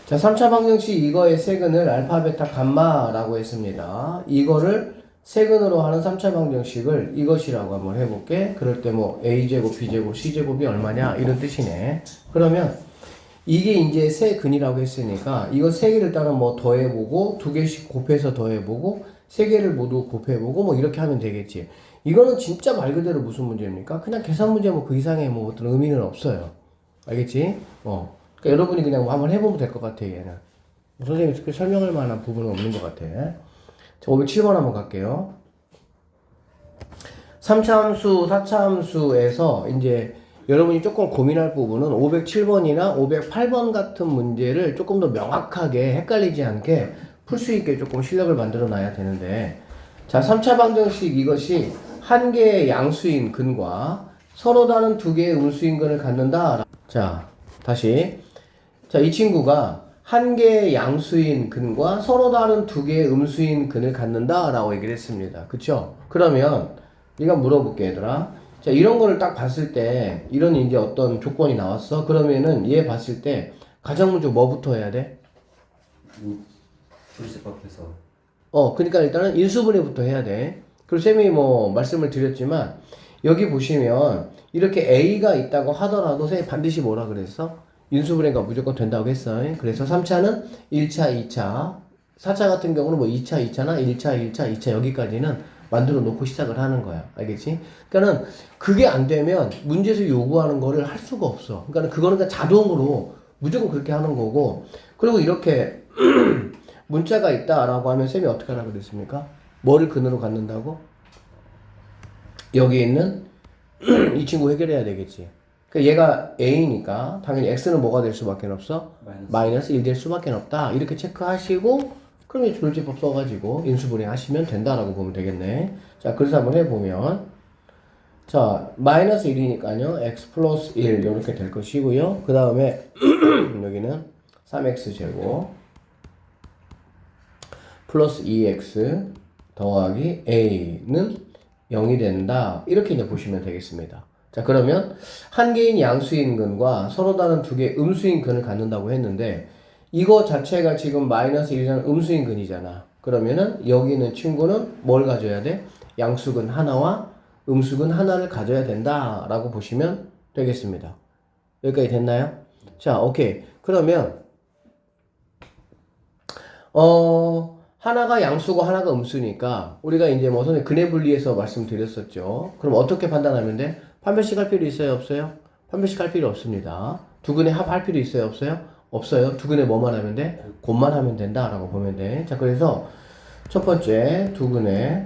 자, 3차 방정식 이거의 세근을 알파, 베타, 감마라고 했습니다. 이거를 세근으로 하는 3차 방정식을 이것이라고 한번 해볼게. 그럴 때 뭐 a제곱, b제곱, c제곱이 얼마냐 이런 뜻이네. 그러면 이게 이제 세근이라고 했으니까 이거 세 개를 따로 뭐 더해보고 두 개씩 곱해서 더해보고 세 개를 모두 곱해보고 뭐 이렇게 하면 되겠지. 이거는 진짜 말 그대로 무슨 문제입니까? 그냥 계산 문제 뭐 그 이상의 뭐 어떤 의미는 없어요. 알겠지? 그러니까 여러분이 그냥 뭐 한번 해보면 될 것 같아, 얘는. 선생님이 특히 설명할 만한 부분은 없는 것 같아. 자, 507번 한번 갈게요. 3차 함수, 4차 함수에서 이제 여러분이 조금 고민할 부분은 507번이나 508번 같은 문제를 조금 더 명확하게 헷갈리지 않게 풀 수 있게 조금 실력을 만들어 놔야 되는데, 자, 3차 방정식 이것이 한 개의 양수인 근과 서로 다른 두 개의 음수인 근을 갖는다. 자, 다시. 자, 이 친구가 한 개의 양수인 근과 서로 다른 두 개의 음수인 근을 갖는다 라고 얘기를 했습니다. 그쵸? 그러면 네가 물어볼게, 얘들아. 자, 이런 거를 딱 봤을 때 이런 이제 어떤 조건이 나왔어. 그러면은 얘 봤을 때 가장 먼저 뭐부터 해야 돼? 불식법해서. 그러니까 일단은 인수분해부터 해야 돼. 그리고 쌤이 뭐 말씀을 드렸지만 여기 보시면 이렇게 A가 있다고 하더라도 쌤이 반드시 뭐라 그랬어? 인수분해가 무조건 된다고 했어. 그래서 3차는 1차, 2차, 4차 같은 경우는 뭐 2차, 2차나 1차, 1차, 2차 여기까지는 만들어 놓고 시작을 하는 거야. 알겠지? 그러니까는 그게 안 되면 문제에서 요구하는 거를 할 수가 없어. 그러니까 그거는 그냥 자동으로 무조건 그렇게 하는 거고. 그리고 이렇게 문자가 있다라고 하면 쌤이 어떻게 하라고 그랬습니까? 뭐를 근으로 갖는다고? 여기 있는 이 친구 해결해야 되겠지. 그러니까 얘가 A니까 당연히 X는 뭐가 될 수밖에 없어? 마이너스 1 될 수밖에 없다. 이렇게 체크하시고 그럼 이 조율제법 써가지고 인수분해 하시면 된다라고 보면 되겠네. 자, 그래서 한번 해보면 자, 마이너스 1이니까요. X 플러스 1 이렇게 될 것이고요. 그 다음에 여기는 3X제곱 플러스 2X 더하기 A는 0이 된다. 이렇게 이제 보시면 되겠습니다. 자, 그러면 한 개인 양수인 근과 서로 다른 두 개의 음수인 근을 갖는다고 했는데 이거 자체가 지금 마이너스 1이라는 음수인 근이잖아. 그러면은 여기 있는 친구는 뭘 가져야 돼? 양수근 하나와 음수근 하나를 가져야 된다라고 보시면 되겠습니다. 여기까지 됐나요? 자, 오케이. 그러면 하나가 양수고 하나가 음수니까 우리가 이제 뭐 선생님 근해 분리해서 말씀드렸었죠. 그럼 어떻게 판단하면 돼? 판별식 할 필요 있어요, 없어요? 판별식 할 필요 없습니다. 두 근해 합할 필요 있어요, 없어요? 없어요. 두 근해 뭐만 하면 돼? 곱만 하면 된다라고 보면 돼. 자, 그래서 첫 번째 두 근해.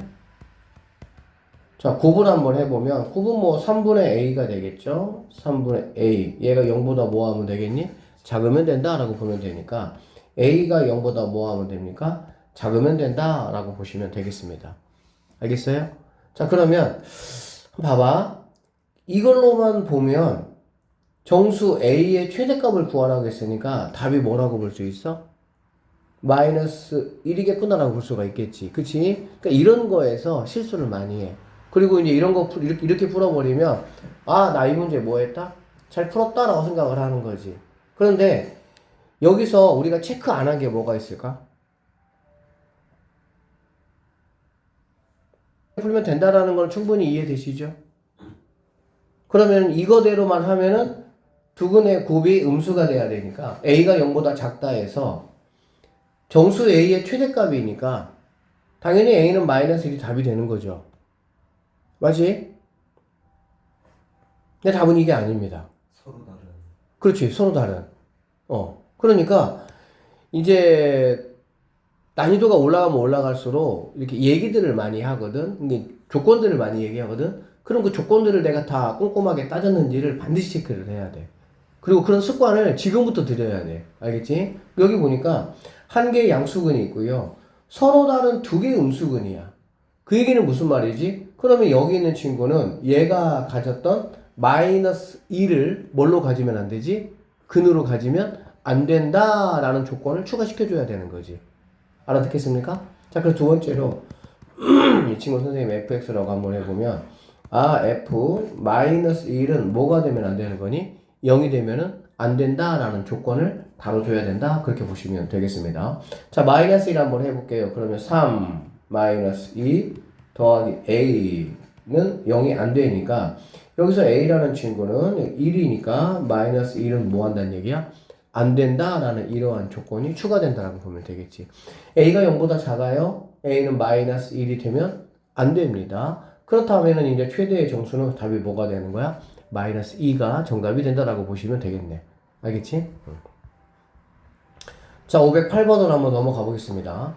자, 곱을 한번 해보면 곱은 뭐 3분의 a가 되겠죠? 3분의 a. 얘가 0보다 뭐 하면 되겠니? 작으면 된다라고 보면 되니까 a가 0보다 뭐 하면 됩니까? 작으면 된다라고 보시면 되겠습니다. 알겠어요? 자, 그러면 봐봐. 이걸로만 보면 정수 a의 최대값을 구하라고 했으니까 답이 뭐라고 볼 수 있어? 마이너스 1이겠구나라고 볼 수가 있겠지. 그치? 그러니까 이런 거에서 실수를 많이 해. 그리고 이제 이런 거 이렇게 풀어버리면 아, 나 이 문제 뭐 했다? 잘 풀었다라고 생각을 하는 거지. 그런데 여기서 우리가 체크 안 한 게 뭐가 있을까? 풀면 된다라는 건 충분히 이해되시죠? 그러면 이거대로만 하면은 두 근의 곱이 음수가 돼야 되니까 a가 0보다 작다 해서 정수 a의 최대값이니까 당연히 a는 마이너스 1이 답이 되는 거죠. 맞지? 근데 답은 이게 아닙니다. 서로 다른. 그렇지, 서로 다른. 그러니까 이제 난이도가 올라가면 올라갈수록 이렇게 얘기들을 많이 하거든. 이게 조건들을 많이 얘기하거든. 그럼 그 조건들을 내가 다 꼼꼼하게 따졌는지를 반드시 체크를 해야 돼. 그리고 그런 습관을 지금부터 들여야 돼. 알겠지? 여기 보니까 한 개의 양수근이 있고요. 서로 다른 두 개의 음수근이야. 그 얘기는 무슨 말이지? 그러면 여기 있는 친구는 얘가 가졌던 마이너스 2를 뭘로 가지면 안 되지? 근으로 가지면 안 된다라는 조건을 추가시켜줘야 되는 거지. 알아듣겠습니까? 자, 그럼 두 번째로 이 친구 선생님 fx라고 한번 해보면 f 마이너스 1은 뭐가 되면 안 되는 거니? 0이 되면은 안 된다라는 조건을 다뤄줘야 된다. 그렇게 보시면 되겠습니다. 자, 마이너스 1 한번 해볼게요. 그러면 3 마이너스 2 더하기 a는 0이 안 되니까 여기서 a라는 친구는 1이니까 마이너스 1은 뭐 한다는 얘기야? 안 된다라는 이러한 조건이 추가된다라고 보면 되겠지. a가 0보다 작아요. a는 마이너스 1이 되면 안 됩니다. 그렇다면 이제 최대의 정수는 답이 뭐가 되는 거야? 마이너스 2가 정답이 된다라고 보시면 되겠네. 알겠지? 자, 508번으로 한번 넘어가 보겠습니다.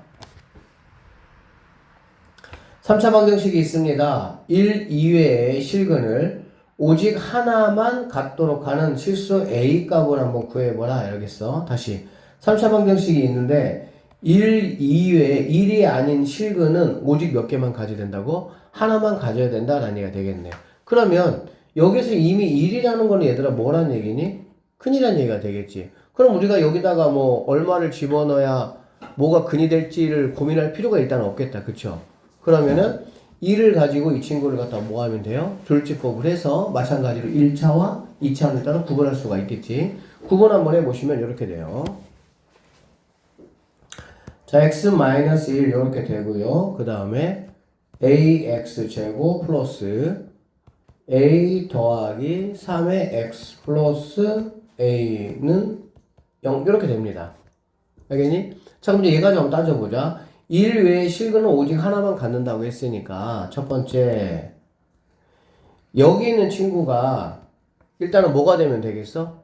3차 방정식이 있습니다. 1 이외의 실근을 오직 하나만 갖도록 하는 실수 A 값을 한번 구해보라. 이러겠어. 다시. 3차 방정식이 있는데 1 이외에 1이 아닌 실근은 오직 몇 개만 가져야 된다고? 하나만 가져야 된다라는 얘기가 되겠네. 그러면 여기서 이미 1이라는 거는 얘들아 뭐란 얘기니? 큰이란 얘기가 되겠지. 그럼 우리가 여기다가 뭐 얼마를 집어넣어야 뭐가 근이 될지를 고민할 필요가 일단 없겠다. 그쵸? 그러면은 2를 가지고 이 친구를 갖다 뭐 하면 돼요? 조율집법을 해서 마찬가지로 1차와 2차를 일단은 구분할 수가 있겠지. 구분 한번 해보시면 이렇게 돼요. 자, x-1 이렇게 되고요. 그 다음에 ax제곱 플러스 a 더하기 3의 x 플러스 a는 0 이렇게 됩니다. 알겠니? 자, 그럼 이제 얘가 좀 따져보자. 1 외에 실근은 오직 하나만 갖는다고 했으니까 첫 번째 여기 있는 친구가 일단은 뭐가 되면 되겠어?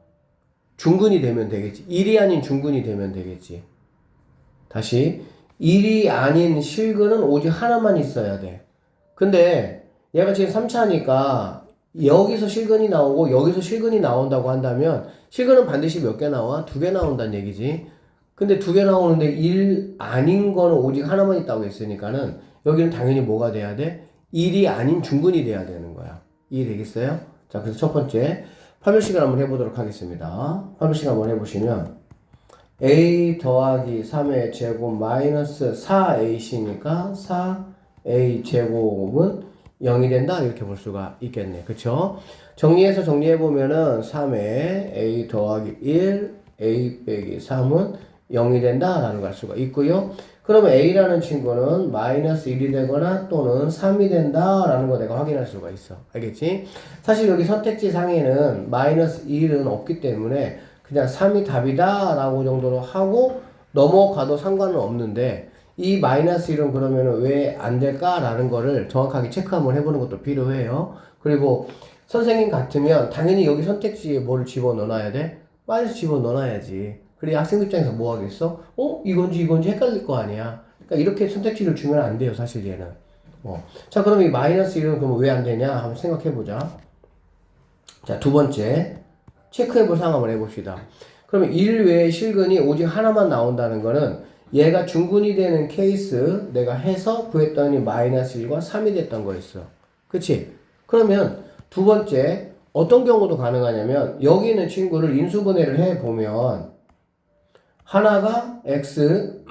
중근이 되면 되겠지. 1이 아닌 중근이 되면 되겠지. 다시 1이 아닌 실근은 오직 하나만 있어야 돼. 근데 얘가 지금 3차니까 여기서 실근이 나오고 여기서 실근이 나온다고 한다면 실근은 반드시 몇 개 나와? 2개 나온다는 얘기지. 근데 2개 나오는데 1 아닌 거는 오직 하나만 있다고 했으니까는 여기는 당연히 뭐가 돼야 돼? 1이 아닌 중근이 돼야 되는 거야. 이해되겠어요? 자, 그래서 첫 번째 판별식을 한번 해보도록 하겠습니다. 판별식 한번 해보시면 a 더하기 3의 제곱 마이너스 4ac니까 4a 제곱은 0이 된다 이렇게 볼 수가 있겠네. 그쵸? 정리해서 정리해보면은 3에 a 더하기 1 a 빼기 3은 0이 된다라는 걸 알 수가 있고요. 그러면 a라는 친구는 마이너스 1이 되거나 또는 3이 된다라는 거 내가 확인할 수가 있어. 알겠지? 사실 여기 선택지 상에는 마이너스 1은 없기 때문에 그냥 3이 답이다 라고 정도로 하고 넘어가도 상관은 없는데 이 마이너스 1은 그러면 왜 안 될까라는 거를 정확하게 체크 한번 해보는 것도 필요해요. 그리고 선생님 같으면 당연히 여기 선택지에 뭐를 집어넣어야 돼? 마이너스 집어넣어야지. 그래 학생 입장에서 뭐 하겠어? 이건지 헷갈릴 거 아니야. 그러니까 이렇게 선택지를 주면 안 돼요, 사실 얘는. 자, 그럼 이 마이너스 1은 그럼 왜 안 되냐? 한번 생각해 보자. 자, 두 번째. 체크해 볼 상황을 해봅시다. 그러면 1 외에 실근이 오직 하나만 나온다는 거는 얘가 중근이 되는 케이스 내가 해서 구했더니 마이너스 1과 3이 됐던 거였어. 그치? 그러면 두 번째 어떤 경우도 가능하냐면 여기 있는 친구를 인수분해를 해보면 하나가 x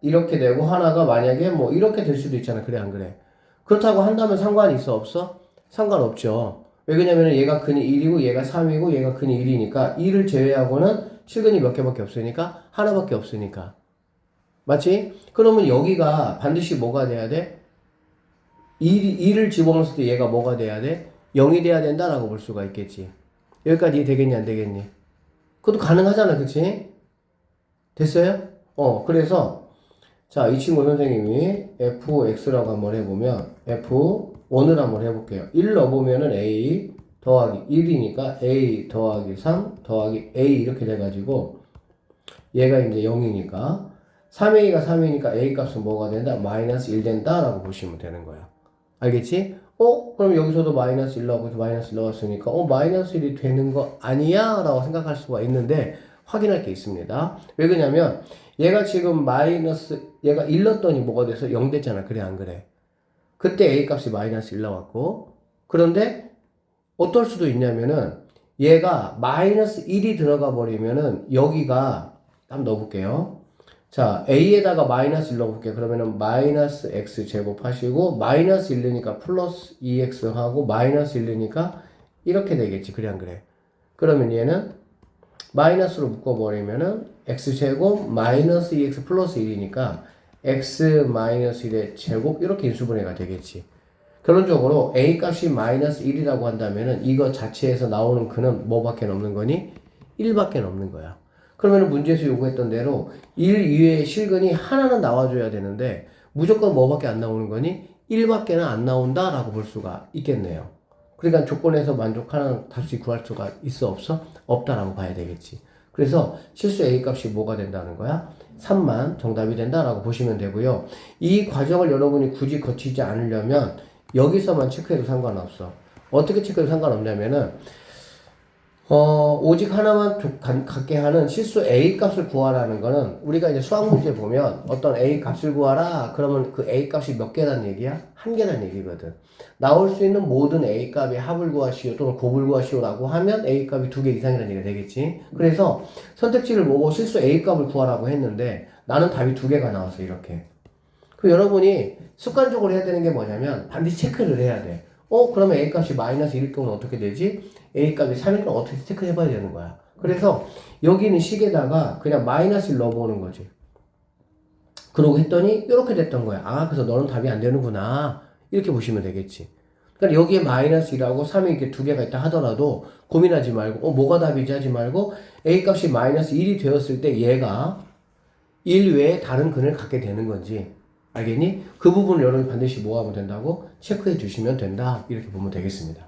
이렇게 되고 하나가 만약에 뭐 이렇게 될 수도 있잖아. 그래 안 그래? 그렇다고 한다면 상관이 있어 없어? 상관없죠. 왜 그러냐면 얘가 근이 1이고 얘가 3이고 얘가 근이 1이니까 1을 제외하고는 실근이 몇 개밖에 없으니까 하나밖에 없으니까. 맞지? 그러면 여기가 반드시 뭐가 돼야 돼? 1을 집어넣었을 때 얘가 뭐가 돼야 돼? 0이 돼야 된다라고 볼 수가 있겠지. 여기까지 되겠니 안 되겠니? 그것도 가능하잖아. 그치? 됐어요? 그래서 자, 이 친구 선생님이 fx라고 한번 해보면 f1을 한번 해볼게요. 1 넣어보면은 a 더하기 1이니까 a 더하기 3 더하기 a 이렇게 돼가지고 얘가 이제 0이니까 3a가 3이니까 a 값은 뭐가 된다? 마이너스 1 된다라고 보시면 되는 거야. 알겠지? 그럼 여기서도 마이너스 1 넣고 마이너스 1 넣었으니까 마이너스 1이 되는 거 아니야? 라고 생각할 수가 있는데 확인할 게 있습니다. 왜 그러냐면 얘가 지금 얘가 1 넣었더니 뭐가 돼서 0 됐잖아. 그래 안 그래? 그때 a 값이 마이너스 1 나왔고 그런데 어떨 수도 있냐면은 얘가 마이너스 1이 들어가 버리면은 여기가 한번 넣어볼게요. 자, a에다가 마이너스 1 넣어볼게요. 그러면은 마이너스 x 제곱하시고 마이너스 1이니까 플러스 2x 하고 마이너스 1이니까 이렇게 되겠지. 그래 안 그래? 그러면 얘는 마이너스로 묶어버리면은 x제곱 마이너스 2x 플러스 1이니까 x 마이너스 1의 제곱 이렇게 인수분해가 되겠지. 결론적으로 a 값이 마이너스 1이라고 한다면은 이거 자체에서 나오는 근은 뭐밖에 없는 거니? 1밖에 없는 거야. 그러면은 문제에서 요구했던 대로 1 이외의 실근이 하나는 나와줘야 되는데 무조건 뭐밖에 안 나오는 거니? 1밖에는 안 나온다 라고 볼 수가 있겠네요. 그러니까 조건에서 만족하는 값이 구할 수가 있어 없어? 없다라고 봐야 되겠지. 그래서 실수 a 값이 뭐가 된다는 거야? 3만 정답이 된다라고 보시면 되고요. 이 과정을 여러분이 굳이 거치지 않으려면 여기서만 체크해도 상관없어. 어떻게 체크해도 상관없냐면은 오직 하나만 갖게 하는 실수 A 값을 구하라는 거는 우리가 이제 수학 문제 보면 어떤 A 값을 구하라 그러면 그 A 값이 몇 개란 얘기야? 한 개란 얘기거든. 나올 수 있는 모든 A 값의 합을 구하시오 또는 곱을 구하시오라고 하면 A 값이 2개 이상이라는 얘기가 되겠지. 그래서 선택지를 보고 실수 A 값을 구하라고 했는데 나는 답이 2개가 나왔어 이렇게. 그 여러분이 습관적으로 해야 되는 게 뭐냐면 반드시 체크를 해야 돼. 그러면 A 값이 마이너스 1일 경우는 어떻게 되지? A 값이 3일 경우 어떻게 체크해 봐야 되는 거야. 그래서 여기는 식에다가 그냥 마이너스를 넣어보는 거지. 그러고 했더니 이렇게 됐던 거야. 아, 그래서 너는 답이 안 되는구나. 이렇게 보시면 되겠지. 그러니까 여기에 마이너스 1하고 3이 이렇게 2개가 있다 하더라도 고민하지 말고 뭐가 답이지 하지 말고 A 값이 마이너스 1이 되었을 때 얘가 1 외에 다른 근을 갖게 되는 건지 알겠니? 그 부분을 여러분이 반드시 뭐 하면 된다고? 체크해 주시면 된다. 이렇게 보면 되겠습니다.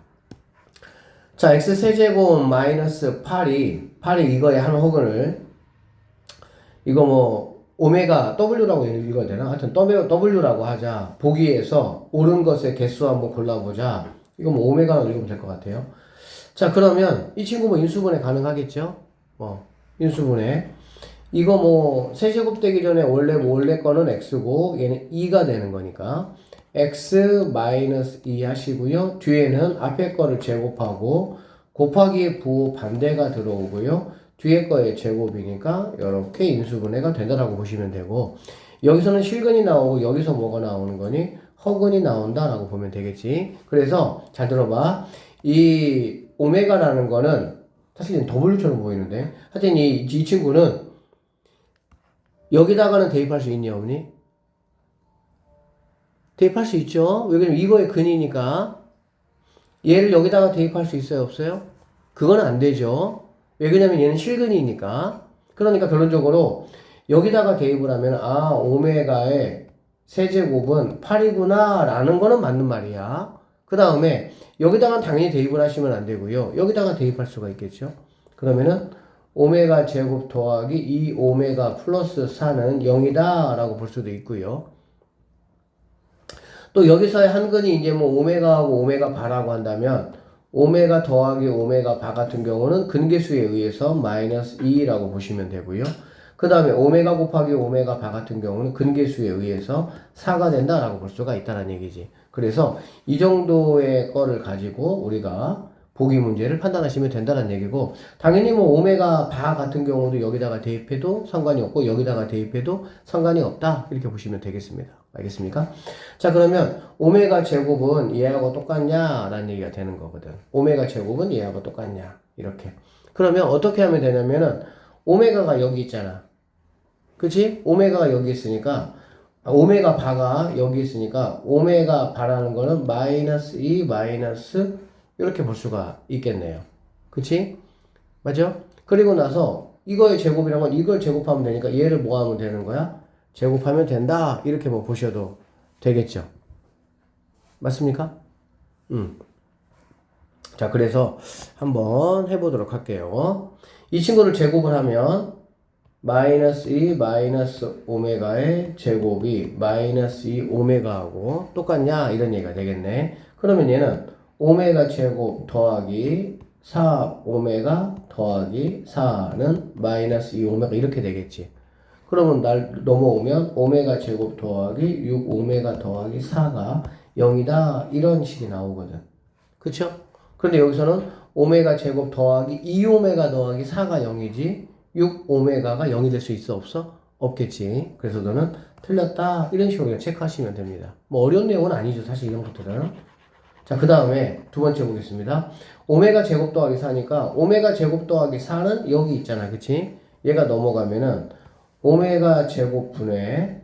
자, x 세제곱 마이너스 8이 이거의 한 호근을 이거 뭐 오메가 w라고 읽어야 되나? 하여튼 w라고 하자. 보기에서 옳은 것의 개수 한번 골라보자. 이거 뭐 오메가로 읽으면 될 것 같아요. 자, 그러면 이 친구 뭐 인수분해 가능하겠죠? 인수분해. 이거 뭐 세제곱 되기 전에 원래 거는 x고 얘는 2가 되는 거니까 x 마이너스 2 하시고요. 뒤에는 앞에 거를 제곱하고 곱하기의 부호 반대가 들어오고요. 뒤에 거의 제곱이니까 이렇게 인수분해가 된다라고 보시면 되고 여기서는 실근이 나오고 여기서 뭐가 나오는 거니? 허근이 나온다라고 보면 되겠지. 그래서 잘 들어봐. 이 오메가라는 거는 사실은 W처럼 보이는데 하여튼 이 친구는 여기다가는 대입할 수 있니 없니? 대입할 수 있죠. 왜냐면 이거의 근이니까 얘를 여기다가 대입할 수 있어요 없어요? 그건 안 되죠. 왜냐면 얘는 실근이니까. 그러니까 결론적으로 여기다가 대입을 하면 오메가의 세제곱은 8이구나 라는 거는 맞는 말이야. 그 다음에 여기다가 당연히 대입을 하시면 안 되고요. 여기다가 대입할 수가 있겠죠. 그러면은 오메가 제곱 더하기 2 오메가 플러스 4는 0이다 라고 볼 수도 있고요. 또 여기서의 한근이 이제 뭐 오메가하고 오메가 바라고 한다면 오메가 더하기 오메가 바 같은 경우는 근계수에 의해서 마이너스 2라고 보시면 되고요. 그 다음에 오메가 곱하기 오메가 바 같은 경우는 근계수에 의해서 4가 된다라고 볼 수가 있다는 얘기지. 그래서 이 정도의 거를 가지고 우리가 보기 문제를 판단하시면 된다는 얘기고 당연히 뭐 오메가 바 같은 경우도 여기다가 대입해도 상관이 없고 여기다가 대입해도 상관이 없다 이렇게 보시면 되겠습니다. 알겠습니까? 자 그러면 오메가 제곱은 얘하고 똑같냐 라는 얘기가 되는 거거든. 오메가 제곱은 얘하고 똑같냐 이렇게. 그러면 어떻게 하면 되냐면은 오메가가 여기 있잖아. 그치? 오메가가 여기 있으니까 오메가 바가 여기 있으니까 오메가 바라는 거는 마이너스 2 마이너스 이렇게 볼 수가 있겠네요. 그치? 맞죠? 그리고 나서 이거의 제곱이란 건 이걸 제곱하면 되니까 얘를 뭐 하면 되는 거야? 제곱하면 된다. 이렇게 뭐 보셔도 되겠죠. 맞습니까? 자, 그래서 한번 해보도록 할게요. 이 친구를 제곱을 하면 마이너스 2 마이너스 오메가의 제곱이 마이너스 2 오메가하고 똑같냐? 이런 얘기가 되겠네. 그러면 얘는 오메가 제곱 더하기 4 오메가 더하기 4는 마이너스 2 오메가 이렇게 되겠지. 그러면 날 넘어오면 오메가 제곱 더하기 6 오메가 더하기 4가 0이다 이런 식이 나오거든. 그쵸? 그런데 여기서는 오메가 제곱 더하기 2 오메가 더하기 4가 0이지 6 오메가가 0이 될 수 있어 없어? 없겠지. 그래서 너는 틀렸다 이런 식으로 체크하시면 됩니다. 뭐 어려운 내용은 아니죠 사실 이런 것들은. 자, 그 다음에 두 번째 보겠습니다. 오메가 제곱 더하기 4니까 오메가 제곱 더하기 4는 여기 있잖아. 그치? 얘가 넘어가면은 오메가 제곱 분의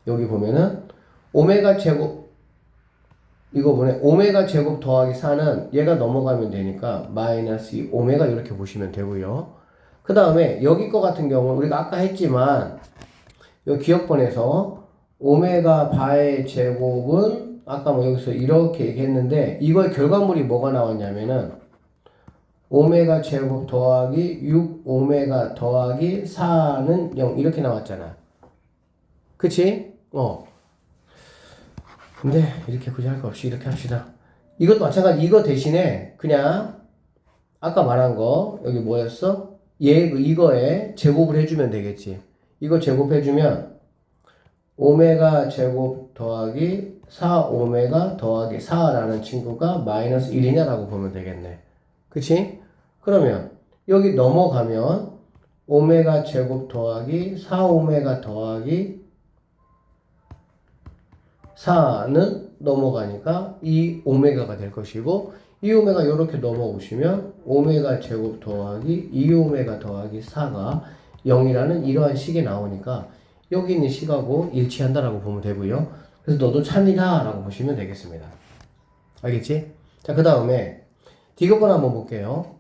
여기 보면은 오메가 제곱 이거 보네. 오메가 제곱 더하기 4는 얘가 넘어가면 되니까 마이너스 2 오메가 이렇게 보시면 되고요. 그 다음에 여기 거 같은 경우는 우리가 아까 했지만 요 기억번에서 오메가 바의 제곱은 아까 뭐 여기서 이렇게 얘기했는데 이거의 결과물이 뭐가 나왔냐면은 오메가 제곱 더하기 6 오메가 더하기 4는 0 이렇게 나왔잖아. 그치? 근데 이렇게 굳이 할 거 없이 이렇게 합시다. 이것도 마찬가지. 이거 대신에 그냥 아까 말한 거 여기 뭐였어? 이거에 제곱을 해주면 되겠지. 이거 제곱해주면 오메가 제곱 더하기 4 오메가 더하기 4라는 친구가 마이너스 1이냐라고 보면 되겠네. 그치? 그러면 여기 넘어가면 오메가 제곱 더하기 4 오메가 더하기 4는 넘어가니까 2 오메가가 될 것이고 2 오메가 이렇게 넘어오시면 오메가 제곱 더하기 2 오메가 더하기 4가 0이라는 이러한 식이 나오니까 여기 있는 식하고 일치한다라고 보면 되고요. 그래서 너도 참이다 라고 보시면 되겠습니다. 알겠지? 자, 그 다음에 D급번 한번 볼게요.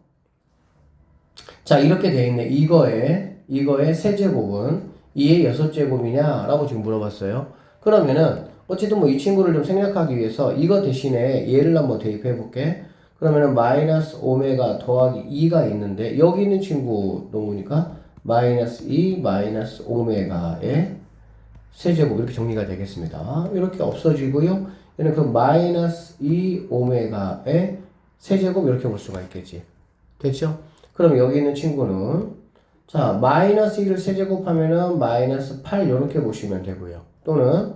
자, 이렇게 돼 있네. 이거의 세제곱은 2의 6제곱이냐 라고 지금 물어봤어요. 그러면은 어쨌든 뭐 이 친구를 좀 생략하기 위해서 이거 대신에 얘를 한번 대입해 볼게. 그러면은 마이너스 오메가 더하기 2가 있는데 여기 있는 친구 누구니까 마이너스 2 마이너스 오메가의 세제곱 이렇게 정리가 되겠습니다. 이렇게 없어지고요. 얘는 그 마이너스 2 오메가의 세제곱 이렇게 볼 수가 있겠지. 됐죠? 그럼 여기 있는 친구는 자 마이너스 2를 세제곱하면은 마이너스 8 이렇게 보시면 되고요. 또는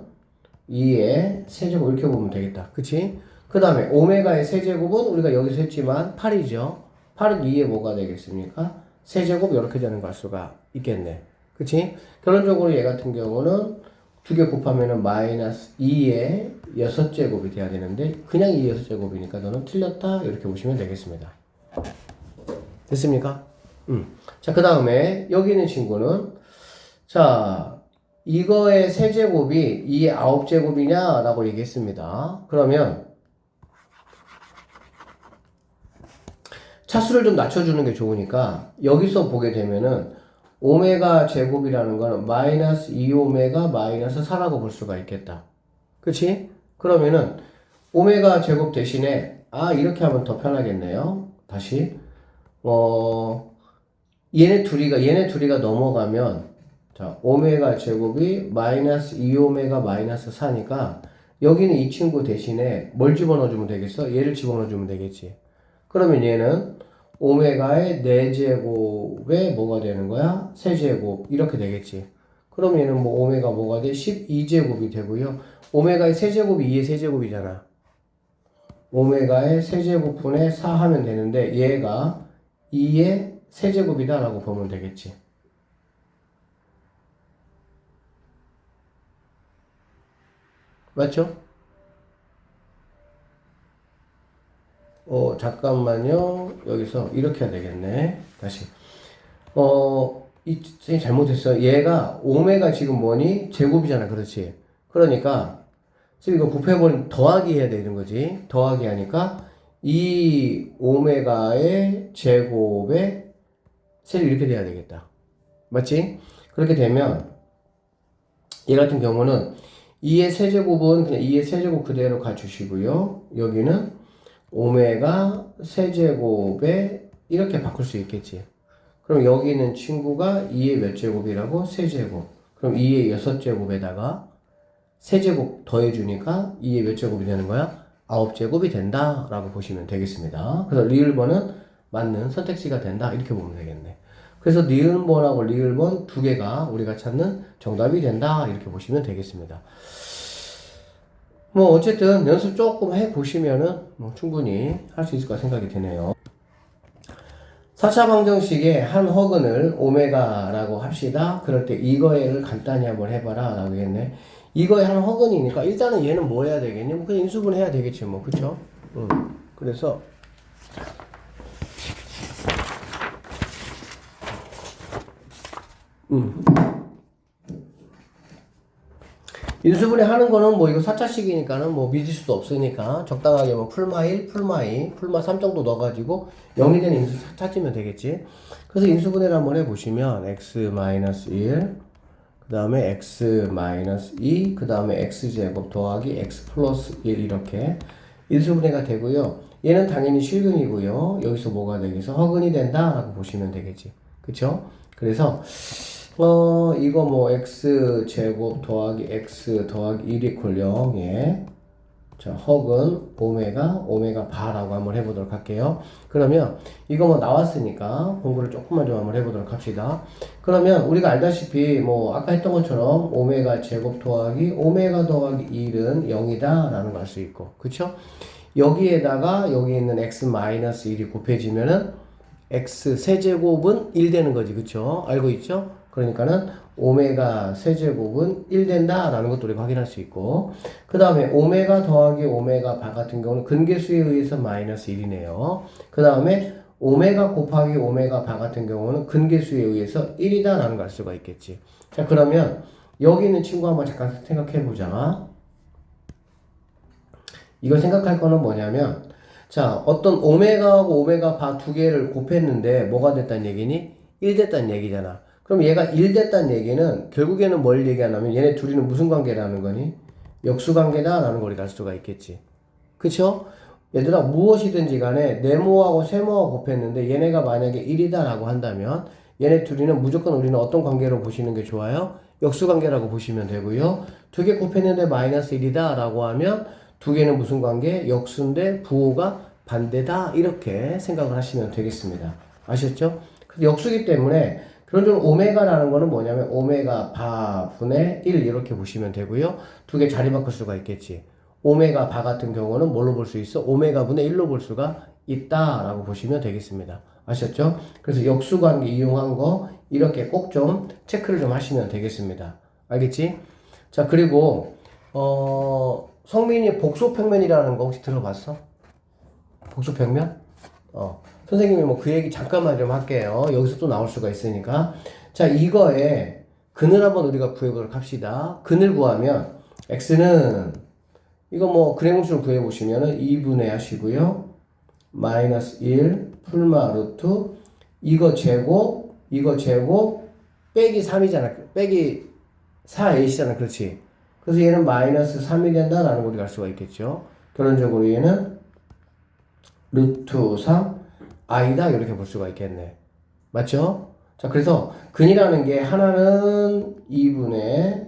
2의 세제곱 이렇게 보면 되겠다. 그치? 그 다음에 오메가의 세제곱은 우리가 여기서 했지만 8이죠. 8은 2의 뭐가 되겠습니까? 세제곱 이렇게 되는 걸 수가 있겠네. 그치? 결론적으로 얘 같은 경우는 두 개 곱하면은 마이너스 2의 6제곱이 돼야 되는데 그냥 2의 6제곱이니까 너는 틀렸다 이렇게 보시면 되겠습니다. 됐습니까? 자, 그 다음에 여기 있는 친구는 자 이거의 세제곱이 2의 9제곱이냐 라고 얘기했습니다. 그러면 차수를 좀 낮춰주는 게 좋으니까 여기서 보게 되면은 오메가 제곱이라는 거는 마이너스 2오메가 마이너스 4라고 볼 수가 있겠다. 그치? 그러면은 오메가 제곱 대신에 이렇게 하면 더 편하겠네요. 다시 얘네 둘이가 넘어가면 자 오메가 제곱이 마이너스 2오메가 마이너스 4니까 여기는 이 친구 대신에 뭘 집어넣어주면 되겠어? 얘를 집어넣어주면 되겠지. 그러면 얘는 오메가의 4제곱에 뭐가 되는 거야? 세제곱 이렇게 되겠지. 그럼 얘는 뭐 오메가 뭐가 돼? 12제곱이 되고요. 오메가의 세제곱이 2의 세제곱이잖아. 오메가의 세제곱분의 4 하면 되는데 얘가 2의 세제곱이다 라고 보면 되겠지. 맞죠? 잠깐만요. 여기서 이렇게 해야 되겠네. 다시. 이 잘못했어요. 얘가 오메가 지금 뭐니? 제곱이잖아. 그렇지? 그러니까 지금 이거 곱해버리면 더하기 해야 되는 거지. 더하기 하니까 이 오메가의 제곱에 세를 이렇게 돼야 되겠다. 맞지? 그렇게 되면 얘 같은 경우는 2의 세제곱은 그냥 2의 세제곱 그대로 가주시고요. 여기는 오메가 세제곱에 이렇게 바꿀 수 있겠지. 그럼 여기 있는 친구가 2의 몇 제곱이라고? 세제곱. 그럼 2의 6제곱에다가 세제곱 더해주니까 2의 몇 제곱이 되는 거야? 9제곱이 된다 라고 보시면 되겠습니다. 그래서 리을번은 맞는 선택지가 된다 이렇게 보면 되겠네. 그래서 니은번하고 리을번 두 개가 우리가 찾는 정답이 된다 이렇게 보시면 되겠습니다. 뭐 어쨌든 연습 조금 해보시면은 뭐 충분히 할 수 있을 까 생각이 드네요. 4차 방정식의 한 허근을 오메가라고 합시다. 그럴 때 이거를 간단히 한번 해봐라 라고 했네. 이거의 한 허근이니까 일단은 얘는 뭐 해야 되겠니? 뭐 그냥 인수분 해야 되겠지 뭐. 그쵸? 그래서 인수분해 하는 거는 뭐 이거 4차식이니까는 뭐 믿을 수도 없으니까 적당하게 뭐 풀마 1, 풀마 2, 풀마 3 정도 넣어가지고 0이 되는 인수 찾으면 되겠지. 그래서 인수분해를 한번 해보시면 x-1 그 다음에 x-2 그 다음에 x제곱 더하기 x 플러스 1 이렇게 인수분해가 되고요. 얘는 당연히 실근이고요. 여기서 뭐가 되겠어? 허근이 된다 라고 보시면 되겠지. 그쵸? 그래서 이거 뭐 x 제곱 더하기 x 더하기 1 이퀄 0에 자 허근 오메가 바라고 한번 해보도록 할게요. 그러면 이거 뭐 나왔으니까 공부를 조금만 좀 한번 해보도록 합시다. 그러면 우리가 알다시피 뭐 아까 했던 것처럼 오메가 제곱 더하기 오메가 더하기 1은 0이다 라는 걸 알 수 있고, 그쵸? 여기에다가 여기 있는 x 마이너스 1이 곱해지면은 x 세제곱은 1 되는 거지, 그쵸? 알고 있죠? 그러니까는 오메가 세제곱은 1 된다 라는 것도 우리가 확인할 수 있고, 그 다음에 오메가 더하기 오메가 바 같은 경우는 근계수에 의해서 마이너스 1이네요. 그 다음에 오메가 곱하기 오메가 바 같은 경우는 근계수에 의해서 1이다 라는 걸 알 수가 있겠지. 자, 그러면 여기 있는 친구 한번 잠깐 생각해 보자. 이거 생각할 거는 뭐냐면, 자, 어떤 오메가하고 오메가 바 두 개를 곱했는데 뭐가 됐다는 얘기니? 1 됐다는 얘기잖아. 그럼 얘가 1 됐다는 얘기는 결국에는 뭘 얘기하냐면 얘네 둘이는 무슨 관계라는 거니? 역수관계다라는 걸 우리가 알 수가 있겠지. 그쵸? 얘들아, 무엇이든지 간에 네모하고 세모하고 곱했는데 얘네가 만약에 1이다 라고 한다면 얘네 둘이는 무조건 우리는 어떤 관계로 보시는 게 좋아요? 역수관계라고 보시면 되고요. 두 개 곱했는데 마이너스 1이다 라고 하면 두 개는 무슨 관계? 역수인데 부호가 반대다 이렇게 생각을 하시면 되겠습니다. 아셨죠? 역수기 때문에 그런 줄 오메가라는 거는 뭐냐면 오메가 바 분의 1 이렇게 보시면 되고요. 두 개 자리 바꿀 수가 있겠지. 오메가 바 같은 경우는 뭘로 볼 수 있어? 오메가 분의 1로 볼 수가 있다라고 보시면 되겠습니다. 아셨죠? 그래서 역수관계 이용한 거 이렇게 꼭 좀 체크를 좀 하시면 되겠습니다. 알겠지? 자, 그리고 성민이 복소평면이라는 거 혹시 들어봤어? 복소평면? 선생님이 뭐 그 얘기 잠깐만 좀 할게요. 여기서 또 나올 수가 있으니까. 자, 이거에 근을 한번 우리가 구해보도록 합시다. 근을 구하면 x는 이거 뭐 근해공식을 구해보시면은 2분의 하시고요. 마이너스 1 풀마 루트 이거 제곱 빼기 3이잖아. 빼기 4a잖아. 그렇지? 그래서 얘는 마이너스 3이 된다라는 걸 우리가 알 수가 있겠죠. 결론적으로 얘는 루트 3 i다 이렇게 볼 수가 있겠네. 맞죠? 자, 그래서 근이라는 게 하나는 2분의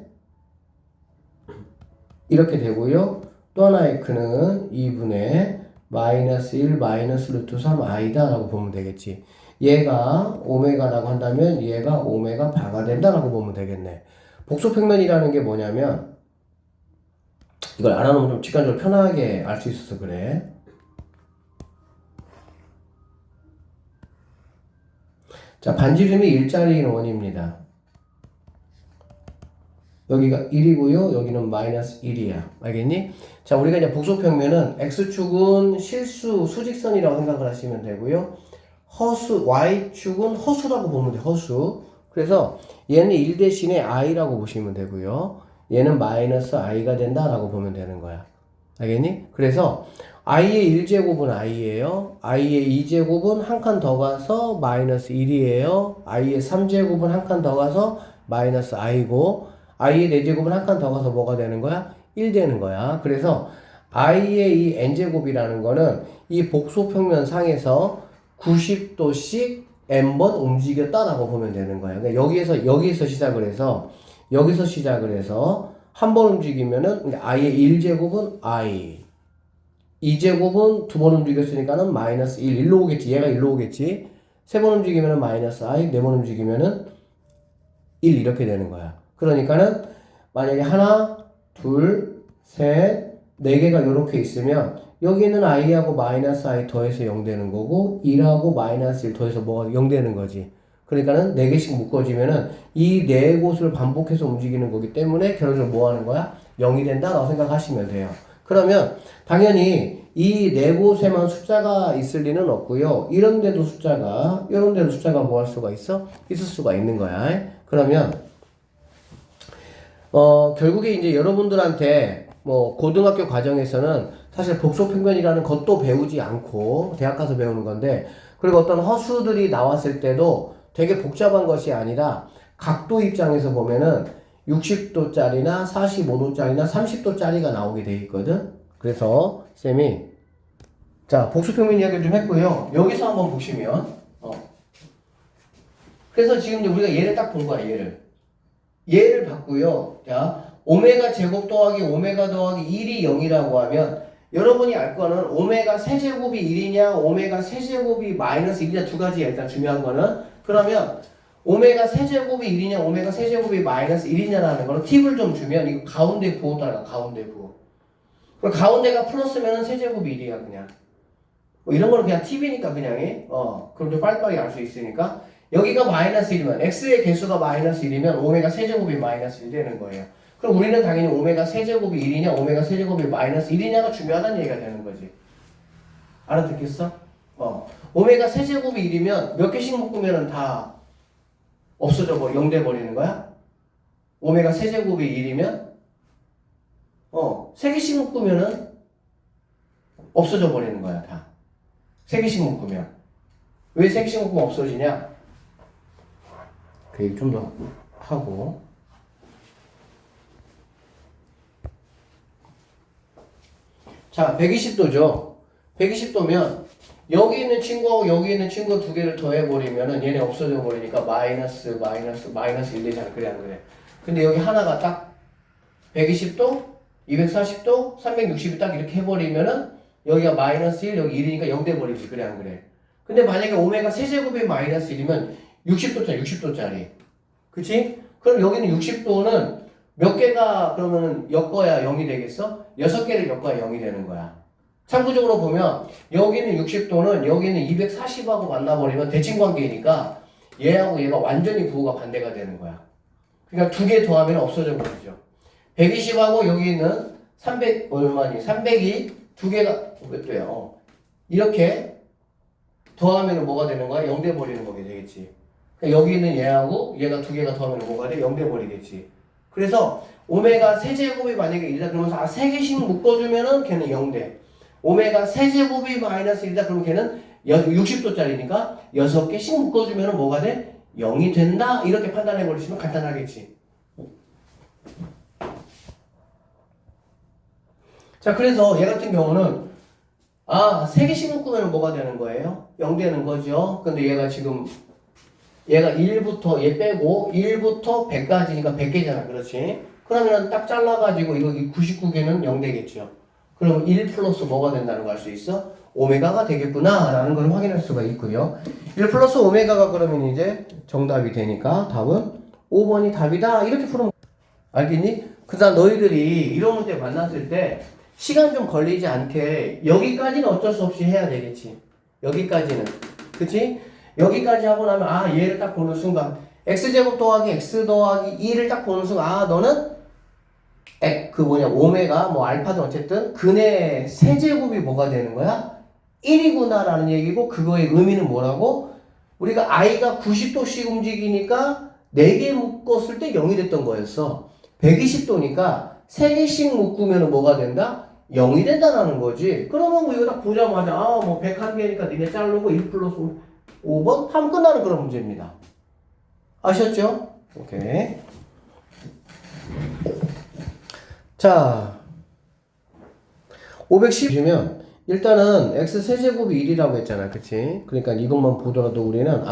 이렇게 되고요. 또 하나의 근은 2분의 마이너스 1 마이너스 루트 3 i다 라고 보면 되겠지. 얘가 오메가라고 한다면 얘가 오메가 바가 된다라고 보면 되겠네. 복소평면이라는 게 뭐냐면 이걸 알아놓으면 좀 직관적으로 편하게 알 수 있어서 그래. 자, 반지름이 일자리인 원입니다. 여기가 1이고요. 여기는 마이너스 1이야. 알겠니? 자, 우리가 이제 복소평면은 x축은 실수, 수직선이라고 생각을 하시면 되고요. y축은 허수라고 보면 돼. 허수. 그래서 얘는 1 대신에 i라고 보시면 되고요. 얘는 마이너스 i가 된다라고 보면 되는 거야. 알겠니? 그래서 i의 1제곱은 i예요. i의 2제곱은 한 칸 더 가서 마이너스 1이에요. i의 3제곱은 한 칸 더 가서 마이너스 i고 i의 4제곱은 한 칸 더 가서 뭐가 되는 거야? 1 되는 거야. 그래서 i의 이 n제곱이라는 거는 이 복소평면 상에서 90도씩 n번 움직였다라고 보면 되는 거야. 그러니까 여기에서 시작을 해서 한 번 움직이면은 i의 1제곱은 i 2제곱은 두 번 움직였으니까는 마이너스 1, 일로 오겠지. 얘가 일로 오겠지. 세 번 움직이면은 마이너스 i, 네 번 움직이면은 1 이렇게 되는 거야. 그러니까는 만약에 하나, 둘, 셋, 네 개가 이렇게 있으면 여기는 i하고 마이너스 i 더해서 0 되는 거고 1하고 마이너스 1 더해서 뭐가 0 되는 거지. 그러니까는 4개씩 묶어지면은 이 네 곳을 반복해서 움직이는 거기 때문에 결론적으로 뭐 하는 거야? 0이 된다라고 생각하시면 돼요. 그러면 당연히 이 네 곳에만 숫자가 있을 리는 없고요. 이런 데도 숫자가, 이런 데도 숫자가 뭐 할 수가 있어? 있을 수가 있는 거야. 그러면 결국에 이제 여러분들한테 뭐 고등학교 과정에서는 사실 복소평면이라는 것도 배우지 않고 대학 가서 배우는 건데, 그리고 어떤 허수들이 나왔을 때도 되게 복잡한 것이 아니라 각도 입장에서 보면은 60도짜리나 45도짜리나 30도짜리가 나오게 돼 있거든. 그래서 쌤이 자 복수평면 이야기를 좀 했고요. 여기서 한번 보시면 그래서 지금 이제 우리가 얘를 딱 본 거야. 얘를 봤고요. 자 오메가 제곱 더하기 오메가 더하기 1이 0이라고 하면 여러분이 알 거는 오메가 세제곱이 1이냐 오메가 세제곱이 마이너스 1이냐 두 가지야. 일단 중요한 거는 그러면 오메가 세제곱이 1이냐 오메가 세제곱이 마이너스 1이냐라는 거는 팁을 좀 주면 이거 가운데 부호 따라 가운데 부호. 그럼 가운데가 플러스면은 세제곱이 1이야 그냥. 뭐 이런 거는 그냥 팁이니까 그냥 해. 그럼 좀 빨리빨리 알 수 있으니까 여기가 마이너스 1이면 x의 개수가 마이너스 1이면 오메가 세제곱이 마이너스 1 되는 거예요. 그럼 우리는 당연히 오메가 세제곱이 1이냐 오메가 세제곱이 마이너스 1이냐가 중요하다는 얘기가 되는 거지. 알아듣겠어? 오메가 세제곱이 1이면 몇 개씩 묶으면 다 없어져 버려 0 돼 버리는 거야? 오메가 세제곱이 1이면 3개씩 묶으면은 없어져 버리는 거야 다. 3개씩 묶으면. 왜 3개씩 묶으면 없어지냐? 그 얘기 좀 더 하고. 자 120도죠. 120도면 여기 있는 친구하고 여기 있는 친구 두 개를 더해버리면은 얘네 없어져 버리니까 마이너스 1 되잖아. 그래 안 그래? 근데 여기 하나가 딱 120도 240도 360이 딱 이렇게 해버리면은 여기가 마이너스 1 여기 1이니까 0 돼버리지. 그래 안 그래? 근데 만약에 오메가 세제곱이 마이너스 1이면 60도짜리 그치? 그럼 여기는 60도는 몇 개가 그러면은 엮어야 0이 되겠어? 6개를 엮어야 0이 되는 거야. 참고적으로 보면 여기는 60도는 여기는 240하고 만나버리면 대칭관계니까 얘하고 얘가 완전히 부호가 반대가 되는 거야. 그러니까 두 개 더하면 없어져 버리죠. 120하고 여기 있는 300 얼마니? 300이 두 개가 몇 도야? 이렇게 더하면 뭐가 되는 거야? 0 돼 버리는 거게 되겠지. 그러니까 여기 있는 얘하고 얘가 두 개가 더하면 뭐가 돼? 0 돼 버리겠지. 그래서 오메가 세제곱이 만약에 1이다 그러면서 3개씩 묶어주면은 걔는 0 돼. 오메가 세제곱이 마이너스 1이다 그러면 걔는 60도짜리니까 6개씩 묶어주면은 뭐가 돼? 0이 된다? 이렇게 판단해 버리시면 간단하겠지. 자 그래서 얘 같은 경우는 3개씩 묶으면 뭐가 되는 거예요? 0 되는 거죠. 근데 얘가 지금 얘가 1부터 얘 빼고 1부터 100까지니까 100개잖아. 그렇지? 그러면 딱 잘라가지고 이거 99개는 0 되겠죠. 그럼 1 플러스 뭐가 된다는 거 알 수 있어? 오메가가 되겠구나 라는 걸 확인할 수가 있고요. 1 플러스 오메가가 그러면 이제 정답이 되니까 답은 5번이 답이다 이렇게 풀으면 알겠니? 그 다음 너희들이 이런 문제 만났을 때 시간 좀 걸리지 않게 여기까지는 어쩔 수 없이 해야 되겠지. 여기까지는 그치? 여기까지 하고 나면 얘를 딱 보는 순간 x제곱 더하기 x 더하기 2를 딱 보는 순간 너는 오메가 뭐 알파든 어쨌든 근의 세제곱이 뭐가 되는 거야? 1이구나 라는 얘기고 그거의 의미는 뭐라고? 우리가 i가 90도씩 움직이니까 4개 묶었을 때 0이 됐던 거였어. 120도니까 3개씩 묶으면 뭐가 된다? 0이 된다는 거지. 그러면 뭐 이거 딱 보자마자 뭐 101개니까 니네 자르고 1 플러스 5번 하면 끝나는 그런 문제입니다. 아셨죠? 오케이. 자 510이면 일단은 x 세제곱이 1이라고 했잖아. 그치? 그러니까 이것만 보더라도 우리는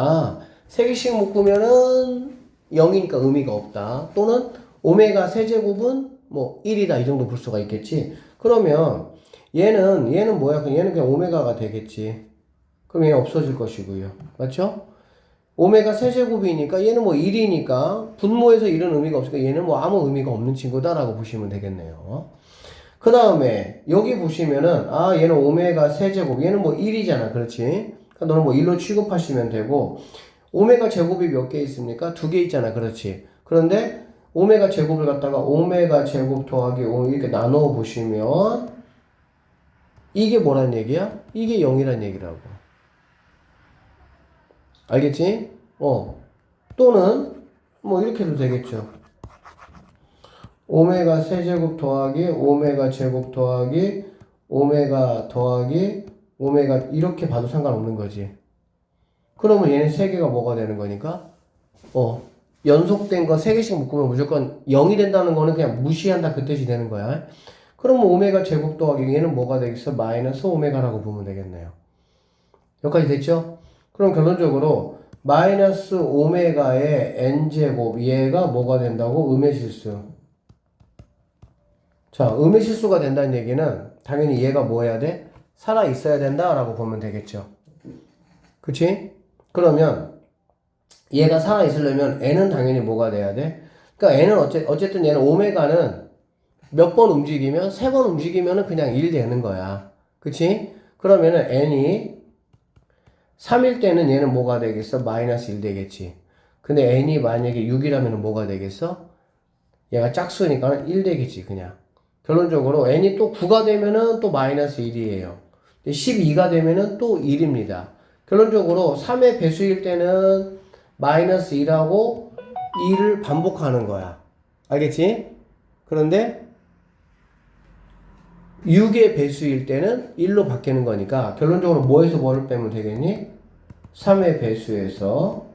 3개씩 묶으면은 0이니까 의미가 없다. 또는 오메가 세제곱은 뭐 1이다 이 정도 볼 수가 있겠지. 그러면 얘는 뭐야? 얘는 그냥 오메가가 되겠지. 그럼 얘는 없어질 것이고요. 맞죠? 오메가 세제곱이니까 얘는 뭐 1이니까 분모에서 이런 의미가 없으니까 얘는 뭐 아무 의미가 없는 친구다라고 보시면 되겠네요. 그 다음에 여기 보시면은 얘는 오메가 세제곱 얘는 뭐 1이잖아. 그렇지? 그러니까 너는 뭐 1로 취급하시면 되고 오메가 제곱이 몇 개 있습니까? 2개 있잖아. 그렇지? 그런데 오메가 제곱을 갖다가 오메가 제곱 더하기 5 이렇게 나눠 보시면 이게 뭐란 얘기야? 이게 0이란 얘기라고. 알겠지? 또는 뭐 이렇게 해도 되겠죠. 오메가 세제곱 더하기 오메가 제곱 더하기 오메가 더하기 오메가 이렇게 봐도 상관없는 거지. 그러면 얘는 세 개가 뭐가 되는 거니까? 연속된 거 세 개씩 묶으면 무조건 0이 된다는 거는 그냥 무시한다 그 뜻이 되는 거야. 그러면 오메가 제곱 더하기 얘는 뭐가 되겠어? 마이너스 오메가라고 보면 되겠네요. 여기까지 됐죠? 그럼 결론적으로 마이너스 오메가의 n제곱 얘가 뭐가 된다고? 음의 실수. 자, 음의 실수가 된다는 얘기는 당연히 얘가 뭐 해야 돼? 살아 있어야 된다라고 보면 되겠죠. 그치? 그러면 얘가 살아 있으려면 n은 당연히 뭐가 돼야 돼? 그러니까 n은 어쨌든 얘는 오메가는 몇 번 움직이면 세 번 움직이면은 그냥 1 되는 거야. 그치? 그러면은 n이 3일 때는 얘는 뭐가 되겠어? 마이너스 1 되겠지. 근데 n이 만약에 6이라면 뭐가 되겠어? 얘가 짝수니까 1 되겠지, 그냥. 결론적으로 n이 또 9가 되면은 또 마이너스 1이에요. 12가 되면은 또 1입니다. 결론적으로 3의 배수일 때는 마이너스 1하고 2를 반복하는 거야. 알겠지? 그런데 6의 배수일 때는 1로 바뀌는 거니까 결론적으로 뭐에서 뭐를 빼면 되겠니? 3의 배수에서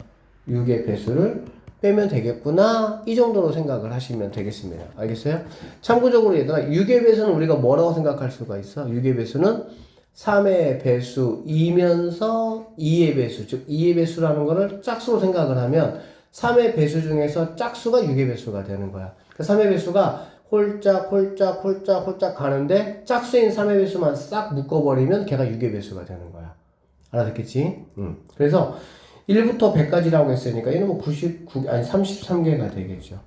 6의 배수를 빼면 되겠구나. 이 정도로 생각을 하시면 되겠습니다. 알겠어요? 참고적으로 얘들아 6의 배수는 우리가 뭐라고 생각할 수가 있어? 6의 배수는 3의 배수이면서 2의 배수, 즉 2의 배수라는 거를 짝수로 생각을 하면 3의 배수 중에서 짝수가 6의 배수가 되는 거야. 그 3의 배수가 홀짝 가는데 짝수인 3의 배수만 싹 묶어버리면 걔가 6의 배수가 되는 거야. 알아듣겠지? 그래서 1부터 100까지라고 했으니까 얘는 뭐 33개가 되겠죠.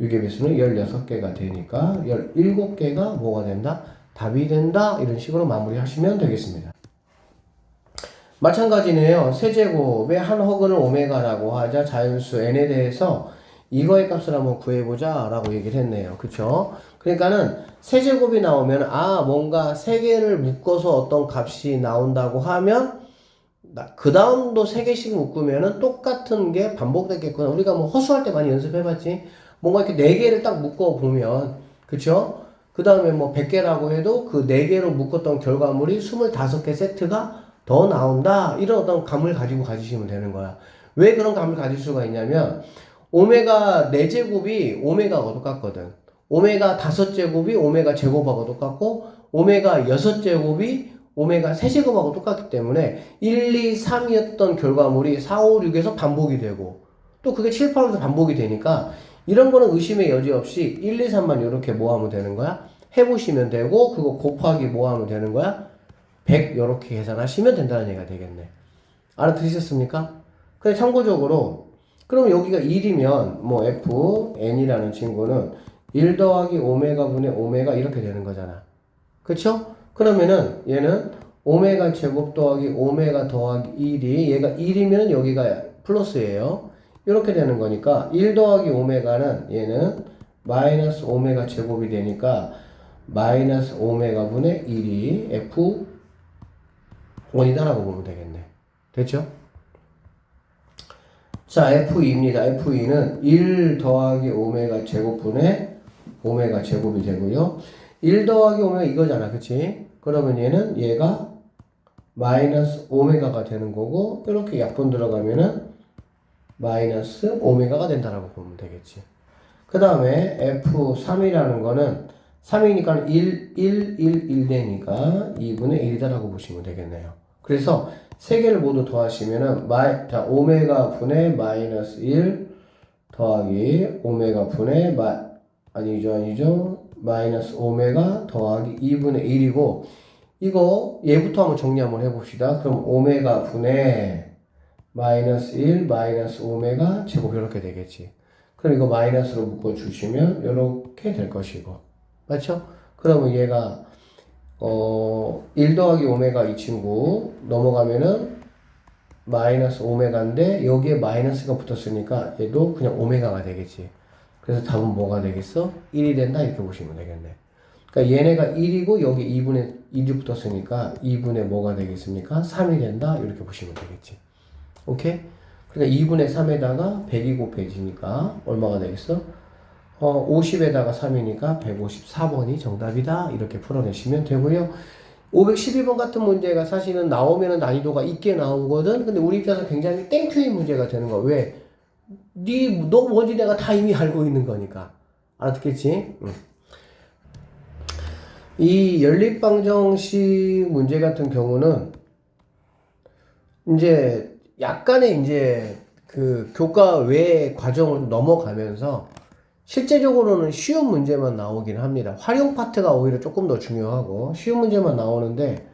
6의 배수는 16개가 되니까 17개가 뭐가 된다? 답이 된다. 이런 식으로 마무리하시면 되겠습니다. 마찬가지네요. 세제곱의 한 허근을 오메가라고 하자 자연수 n에 대해서 이거의 값을 한번 구해보자 라고 얘기를 했네요. 그쵸? 그러니까는 세제곱이 나오면 뭔가 세 개를 묶어서 어떤 값이 나온다고 하면 그 다음도 세 개씩 묶으면은 똑같은 게 반복되겠구나. 우리가 뭐 허수할 때 많이 연습해봤지? 뭔가 이렇게 네 개를 딱 묶어보면 그쵸? 그 다음에 뭐 100개라고 해도 그 4개로 묶었던 결과물이 25개 세트가 더 나온다. 이런 어떤 감을 가지고 가지시면 되는 거야. 왜 그런 감을 가질 수가 있냐면 오메가 4제곱이 오메가하고 똑같거든. 오메가 5제곱이 오메가 제곱하고 똑같고 오메가 6제곱이 오메가 3제곱하고 똑같기 때문에 1, 2, 3이었던 결과물이 4, 5, 6에서 반복이 되고 또 그게 7, 8에서 반복이 되니까 이런 거는 의심의 여지 없이 1, 2, 3만 이렇게 뭐 하면 되는 거야? 해보시면 되고 그거 곱하기 뭐 하면 되는 거야? 100 이렇게 계산하시면 된다는 얘기가 되겠네. 알아들으셨습니까? 근데 참고적으로 그럼 여기가 1이면 뭐 fn이라는 친구는 1 더하기 오메가 분의 오메가 이렇게 되는 거잖아. 그쵸? 그러면은 얘는 오메가 제곱 더하기 오메가 더하기 1이 얘가 1이면 여기가 플러스예요. 이렇게 되는 거니까 1 더하기 오메가는 얘는 마이너스 오메가 제곱이 되니까 마이너스 오메가 분의 1이 F1이다 라고 보면 되겠네. 됐죠? 자, F2입니다. F2는 1 더하기 오메가 제곱분의 오메가 제곱이 되고요. 1 더하기 오메가 이거잖아. 그치? 그러면 얘가 마이너스 오메가가 되는 거고 이렇게 약분 들어가면은 마이너스 오메가가 된다라고 보면 되겠지. 그 다음에 F3이라는 거는 3이니까 1 되니까 2분의 1이다라고 보시면 되겠네요. 그래서 세 개를 모두 더하시면은 오메가 분의 마이너스 1 더하기 오메가 분의 아니죠. 마이너스 오메가 더하기 2분의 1이고 이거 얘부터 한번 정리 한번 해봅시다. 그럼 오메가 분의 마이너스 1 마이너스 오메가 제곱 이렇게 되겠지. 그럼 이거 마이너스로 묶어주시면 이렇게 될 것이고 맞죠? 그러면 얘가 1 더하기 오메가 이 친구 넘어가면은 마이너스 오메가인데 여기에 마이너스가 붙었으니까 얘도 그냥 오메가가 되겠지. 그래서 답은 뭐가 되겠어? 1이 된다 이렇게 보시면 되겠네. 그러니까 얘네가 1이고 여기 2분의 1이 붙었으니까 2분의 뭐가 되겠습니까? 3이 된다. 이렇게 보시면 되겠지. 오케이? 그러니까 2분의 3에다가 100이 곱해지니까 얼마가 되겠어? 50에다가 3이니까 154번이 정답이다. 이렇게 풀어내시면 되고요. 512번 같은 문제가 사실은 나오면은 난이도가 있게 나오거든. 근데 우리 입장에서 굉장히 땡큐인 문제가 되는 거야. 왜? 너 뭔지 내가 다 이미 알고 있는 거니까. 알았겠지? 응. 이 연립방정식 문제 같은 경우는 이제 약간의 이제 그 교과 외 과정을 넘어가면서 실제적으로는 쉬운 문제만 나오긴 합니다. 활용 파트가 오히려 조금 더 중요하고 쉬운 문제만 나오는데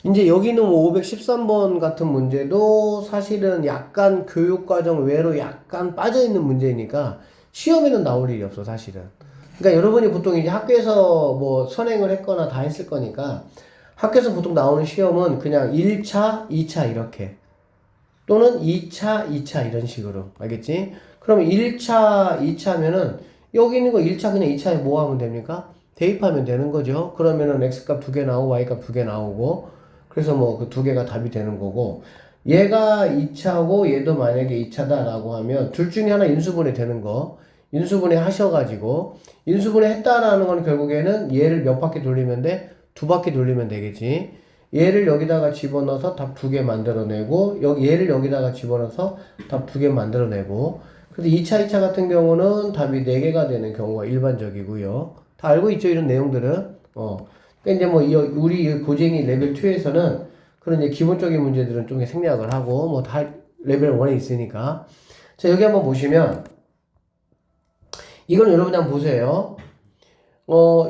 이제 여기는 뭐 513번 같은 문제도 사실은 약간 교육과정 외로 약간 빠져있는 문제니까 시험에는 나올 일이 없어 사실은. 그러니까 여러분이 보통 이제 학교에서 뭐 선행을 했거나 다 했을 거니까 학교에서 보통 나오는 시험은 그냥 1차, 2차 이렇게 또는 2차, 2차 이런 식으로 알겠지? 그러면 1차, 2차면은 여기 있는 거 1차 그냥 2차에 뭐 하면 됩니까? 대입하면 되는 거죠. 그러면은 x값 2개 나오고 y값 2개 나오고 그래서 뭐 그 2개가 답이 되는 거고 얘가 2차고 얘도 만약에 2차다 라고 하면 둘 중에 하나 인수분해 되는 거 인수분해 하셔가지고 인수분해 했다라는 건 결국에는 얘를 몇 바퀴 돌리면 돼? 2바퀴 돌리면 되겠지. 얘를 여기다가 집어넣어서 답 2개 만들어내고 얘를 여기다가 집어넣어서 답 2개 만들어내고 그래서 2차, 2차 같은 경우는 답이 4개가 되는 경우가 일반적이고요. 다 알고 있죠, 이런 내용들은. 그러니까 이제 뭐 우리 고쟁이 레벨 2에서는 그런 이제 기본적인 문제들은 좀 생략을 하고 뭐 다 레벨 1에 있으니까. 자, 여기 한번 보시면 이건 여러분이 한번 보세요.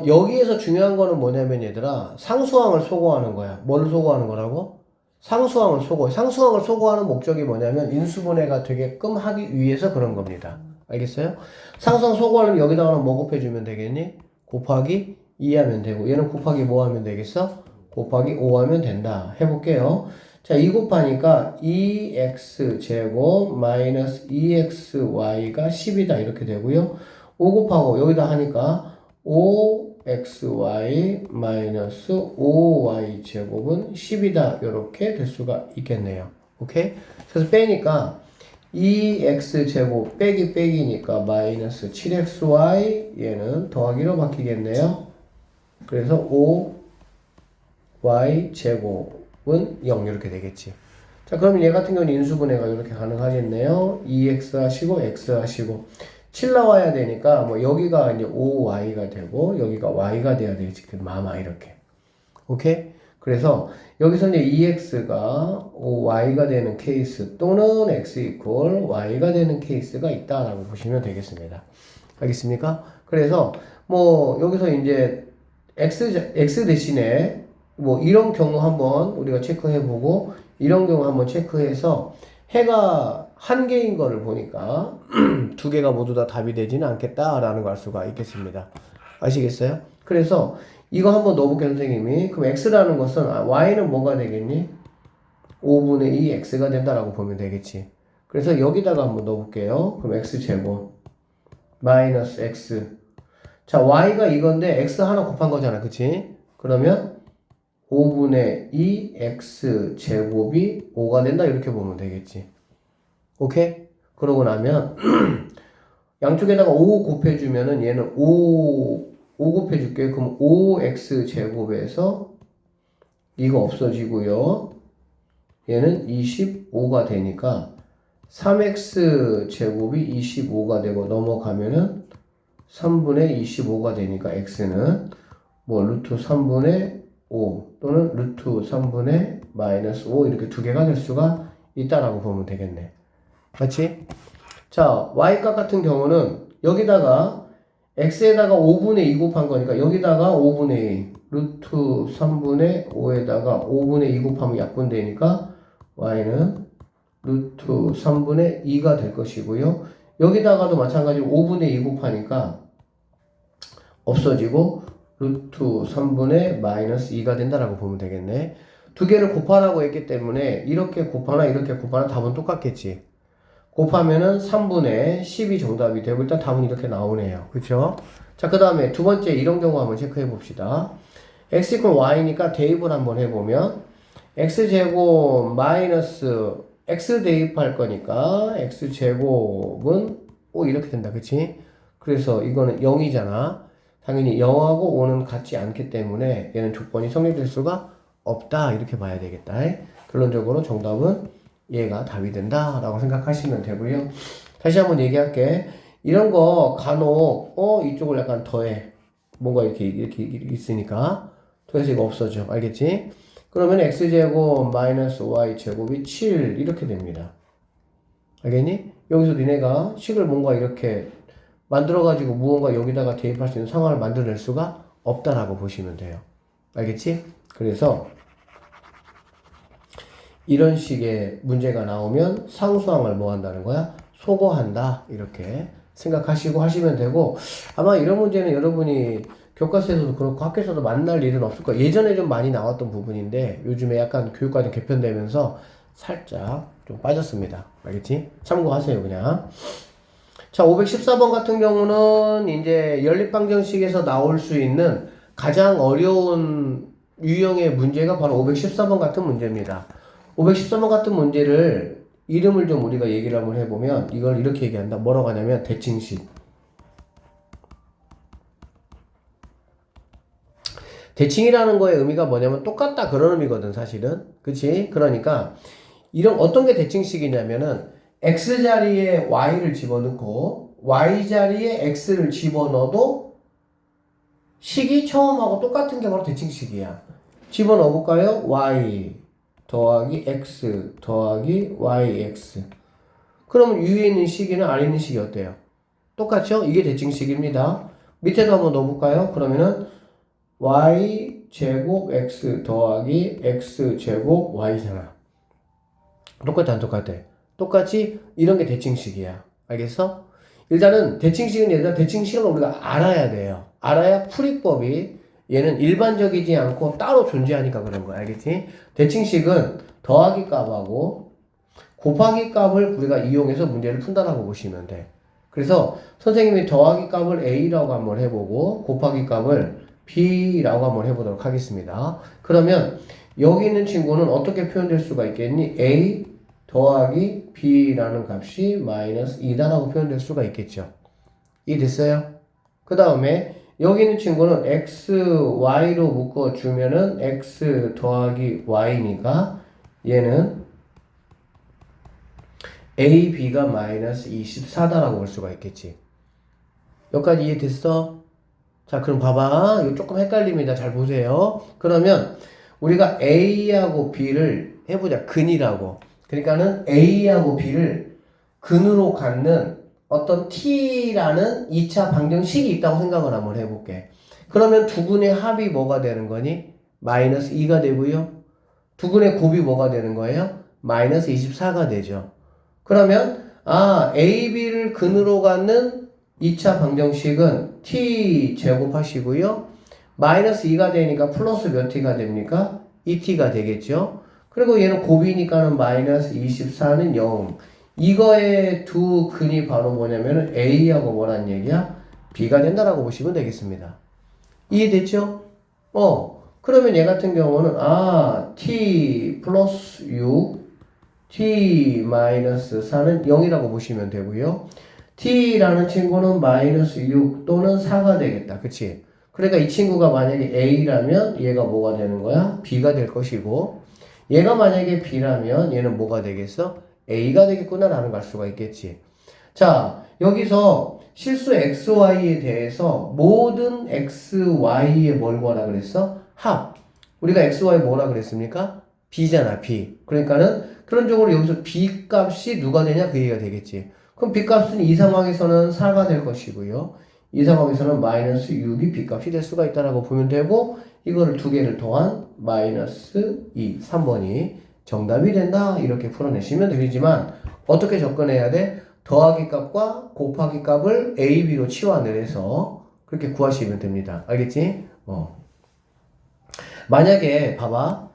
여기에서 중요한 거는 뭐냐면 얘들아 상수항을 소거하는 거야. 뭘 소거하는 거라고? 상수항을 소거해. 상수항을 소거하는 목적이 뭐냐면 인수분해가 되게끔 하기 위해서 그런 겁니다. 알겠어요? 상수항 소거하려면 여기다가는 뭐 곱해주면 되겠니? 곱하기 2 하면 되고 얘는 곱하기 뭐 하면 되겠어? 곱하기 5 하면 된다. 해볼게요. 자, 2 곱하니까 2x제곱 마이너스 2xy가 10이다. 이렇게 되고요. 5 곱하고 여기다 하니까 5xy 마이너스 5y 제곱은 10이다. 이렇게 될 수가 있겠네요. 오케이? 그래서 빼니까 2x 제곱 빼기 빼기니까 마이너스 7xy 얘는 더하기로 바뀌겠네요. 그래서 5y 제곱은 0 이렇게 되겠지. 자, 그러면 얘 같은 경우는 인수분해가 이렇게 가능하겠네요. 2x 하시고 x 하시고 7 나와야 되니까 뭐 여기가 이제 5y가 되고 여기가 y가 돼야 되겠지. 마마 이렇게. 오케이? 그래서 여기서 이제 2x가 5y가 되는 케이스 또는 x 이퀄 y가 되는 케이스가 있다라고 보시면 되겠습니다. 알겠습니까? 그래서 뭐 여기서 이제 x 대신에 뭐 이런 경우 한번 우리가 체크해보고 이런 경우 한번 체크해서 해가 한 개인 거를 보니까 두 개가 모두 다 답이 되지는 않겠다라는 걸 알 수가 있겠습니다. 아시겠어요? 그래서 이거 한번 넣어볼게요, 선생님이. 그럼 x라는 것은 y는 뭐가 되겠니? 5분의 2 x가 된다라고 보면 되겠지. 그래서 여기다가 한번 넣어볼게요. 그럼 x제곱 마이너스 x. 자, y가 이건데 x 하나 곱한 거잖아, 그치? 그러면 5분의 2 x제곱이 5가 된다 이렇게 보면 되겠지. 오케이? 그러고 나면 양쪽에다가 5 곱해주면은 얘는 5 곱해줄게. 그럼 5x제곱에서 이거 없어지고요. 얘는 25가 되니까 3x제곱이 25가 되고 넘어가면은 3분의 25가 되니까 x는 뭐 루트 3분의 5 또는 루트 3분의 마이너스 5 이렇게 두 개가 될 수가 있다라고 보면 되겠네. 맞지? 자, y값 같은 경우는 여기다가 x에다가 5분의 2 곱한 거니까 여기다가 5분의 2 루트 3분의 5에다가 5분의 2 곱하면 약분되니까 y는 루트 3분의 2가 될 것이고요. 여기다가도 마찬가지로 5분의 2 곱하니까 없어지고 루트 3분의 마이너스 2가 된다라고 보면 되겠네. 두 개를 곱하라고 했기 때문에 이렇게 곱하나 이렇게 곱하나 답은 똑같겠지. 곱하면은 3분의 10이 정답이 되고 일단 답은 이렇게 나오네요. 그쵸? 자, 그 다음에 두 번째 이런 경우 한번 체크해 봅시다. x 이퀄 y니까 대입을 한번 해보면 x제곱 마이너스 x 대입할 거니까 x제곱은 이렇게 된다. 그치? 그래서 이거는 0이잖아. 당연히 0하고 5는 같지 않기 때문에 얘는 조건이 성립될 수가 없다. 이렇게 봐야 되겠다. 결론적으로 정답은 얘가 답이 된다 라고 생각하시면 되고요. 다시 한번 얘기할게. 이런 거 간혹 이쪽을 약간 더해. 뭔가 이렇게 있으니까 더해서 이거 없어져. 알겠지? 그러면 x제곱 마이너스 y제곱이 7 이렇게 됩니다. 알겠니? 여기서 니네가 식을 뭔가 이렇게 만들어가지고 무언가 여기다가 대입할 수 있는 상황을 만들어낼 수가 없다라고 보시면 돼요. 알겠지? 그래서 이런 식의 문제가 나오면 상수항을 뭐 한다는 거야? 소거한다. 이렇게 생각하시고 하시면 되고, 아마 이런 문제는 여러분이 교과서에서도 그렇고 학교에서도 만날 일은 없을 거예요. 예전에 좀 많이 나왔던 부분인데 요즘에 약간 교육과정 개편되면서 살짝 좀 빠졌습니다. 알겠지? 참고하세요, 그냥. 자, 514번 같은 경우는 이제 연립방정식에서 나올 수 있는 가장 어려운 유형의 문제가 바로 514번 같은 문제입니다. 514번 같은 문제를 이름을 좀 우리가 얘기를 한번 해보면 이걸 이렇게 얘기한다. 뭐라고 하냐면 대칭식. 대칭이라는 거의 의미가 뭐냐면 똑같다 그런 의미거든 사실은. 그치? 그러니까 이런 어떤 게 대칭식이냐면은 x 자리에 y를 집어넣고 y 자리에 x를 집어넣어도 식이 처음하고 똑같은 게 바로 대칭식이야. 집어넣어 볼까요? y 더하기 x 더하기 yx. 그러면 위에 있는 식이나 아래 있는 식이 어때요? 똑같죠? 이게 대칭식입니다. 밑에도 한번 넣어볼까요? 그러면은 y 제곱 x 더하기 x 제곱 y잖아. 똑같아 안 똑같아? 똑같이 이런 게 대칭식이야. 알겠어? 일단은 대칭식은 우리가 알아야 돼요. 알아야 풀이법이 얘는 일반적이지 않고 따로 존재하니까 그런 거야. 알겠지? 대칭식은 더하기 값하고 곱하기 값을 우리가 이용해서 문제를 푼다라고 보시면 돼. 그래서 선생님이 더하기 값을 a라고 한번 해보고 곱하기 값을 b라고 한번 해보도록 하겠습니다. 그러면 여기 있는 친구는 어떻게 표현될 수가 있겠니? a 더하기 b라는 값이 마이너스 2다라고 표현될 수가 있겠죠. 이해됐어요? 그 다음에 여기 있는 친구는 x, y로 묶어주면은 x 더하기 y니까 얘는 a, b가 마이너스 24다라고 볼 수가 있겠지. 여기까지 이해됐어? 자, 그럼 봐봐. 이거 조금 헷갈립니다. 잘 보세요. 그러면 우리가 a하고 b를 해보자. 근이라고. 그러니까는 a하고 b를 근으로 갖는 어떤 t라는 2차 방정식이 있다고 생각을 한번 해볼게. 그러면 두 근의 합이 뭐가 되는 거니? 마이너스 2가 되고요. 두 근의 곱이 뭐가 되는 거예요? 마이너스 24가 되죠. 그러면 a, b를 근으로 갖는 2차 방정식은 t 제곱하시고요. 마이너스 2가 되니까 플러스 몇 t가 됩니까? 2t가 되겠죠. 그리고 얘는 곱이니까는 마이너스 24는 0. 이거의 두 근이 바로 뭐냐면은 a하고 뭐란 얘기야? b가 된다라고 보시면 되겠습니다. 이해됐죠? 그러면 얘 같은 경우는 t 플러스 6 t 마이너스 4는 0이라고 보시면 되고요. t라는 친구는 마이너스 6 또는 4가 되겠다. 그치? 그러니까 이 친구가 만약에 a라면 얘가 뭐가 되는 거야? b가 될 것이고 얘가 만약에 b라면 얘는 뭐가 되겠어? a가 되겠구나 라는 걸 알 수가 있겠지. 자, 여기서 실수 xy에 대해서 모든 xy에 뭘 구하라 그랬어? 합. 우리가 xy 뭐라 그랬습니까? b잖아, b. 그러니까는 그런 쪽으로 여기서 b 값이 누가 되냐? 그 얘기가 되겠지. 그럼 b 값은 이 상황에서는 4가 될 것이고요. 이 상황에서는 마이너스 6이 b 값이 될 수가 있다라고 보면 되고 이거를 두 개를 더한 마이너스 2, 3번이 정답이 된다. 이렇게 풀어내시면 되지만 어떻게 접근해야 돼? 더하기 값과 곱하기 값을 a, b로 치환을 그렇게 구하시면 됩니다. 알겠지? 만약에 봐봐.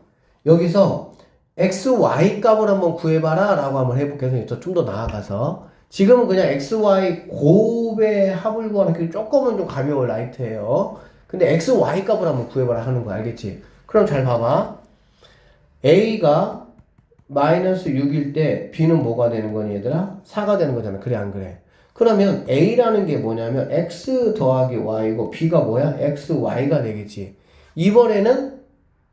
여기서 x, y 값을 한번 구해봐라 라고 한번 해볼게요. 좀 더 나아가서 지금은 그냥 XY 곱의 합을 구하는 게 조금은 좀 가벼워 라이트예요. 근데 XY 값을 한번 구해봐라 하는 거 알겠지? 그럼 잘 봐봐. A가 마이너스 6일 때 B는 뭐가 되는 거니 얘들아? 4가 되는 거잖아. 그래 안 그래? 그러면 A라는 게 뭐냐면 X 더하기 Y고 B가 뭐야? XY가 되겠지. 이번에는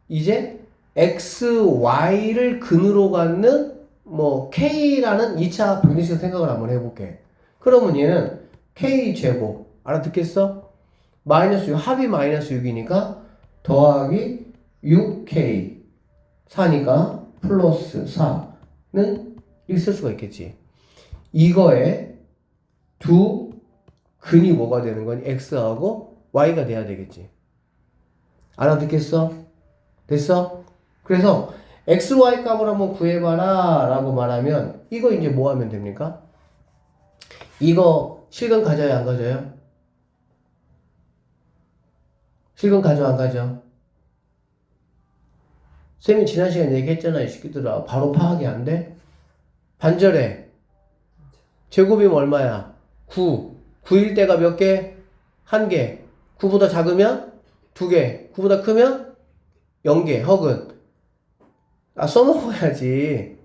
이제 XY를 근으로 갖는 뭐 K라는 2차 방정식 생각을 한번 해볼게. 그러면 얘는 K제곱 알아듣겠어? 마이너스 6 합이 마이너스 6이니까 더하기 6K 4니까 플러스 4는 이렇게 쓸 수가 있겠지. 이거에 두 근이 뭐가 되는 거니? X하고 Y가 돼야 되겠지. 알아듣겠어? 됐어? 그래서 XY 값을 한번 구해봐라 라고 말하면 이거 이제 뭐 하면 됩니까? 이거 실근 가져요 안 가져요? 실근 가져 안 가져? 쌤이 지난 시간에 얘기했잖아 이 새끼들아. 바로 파악이 안 돼? 반절해. 제곱이면 얼마야? 9. 9일 때가 몇 개? 1개. 9보다 작으면 2개. 9보다 크면 0개. 허근. 아, 써먹어야지.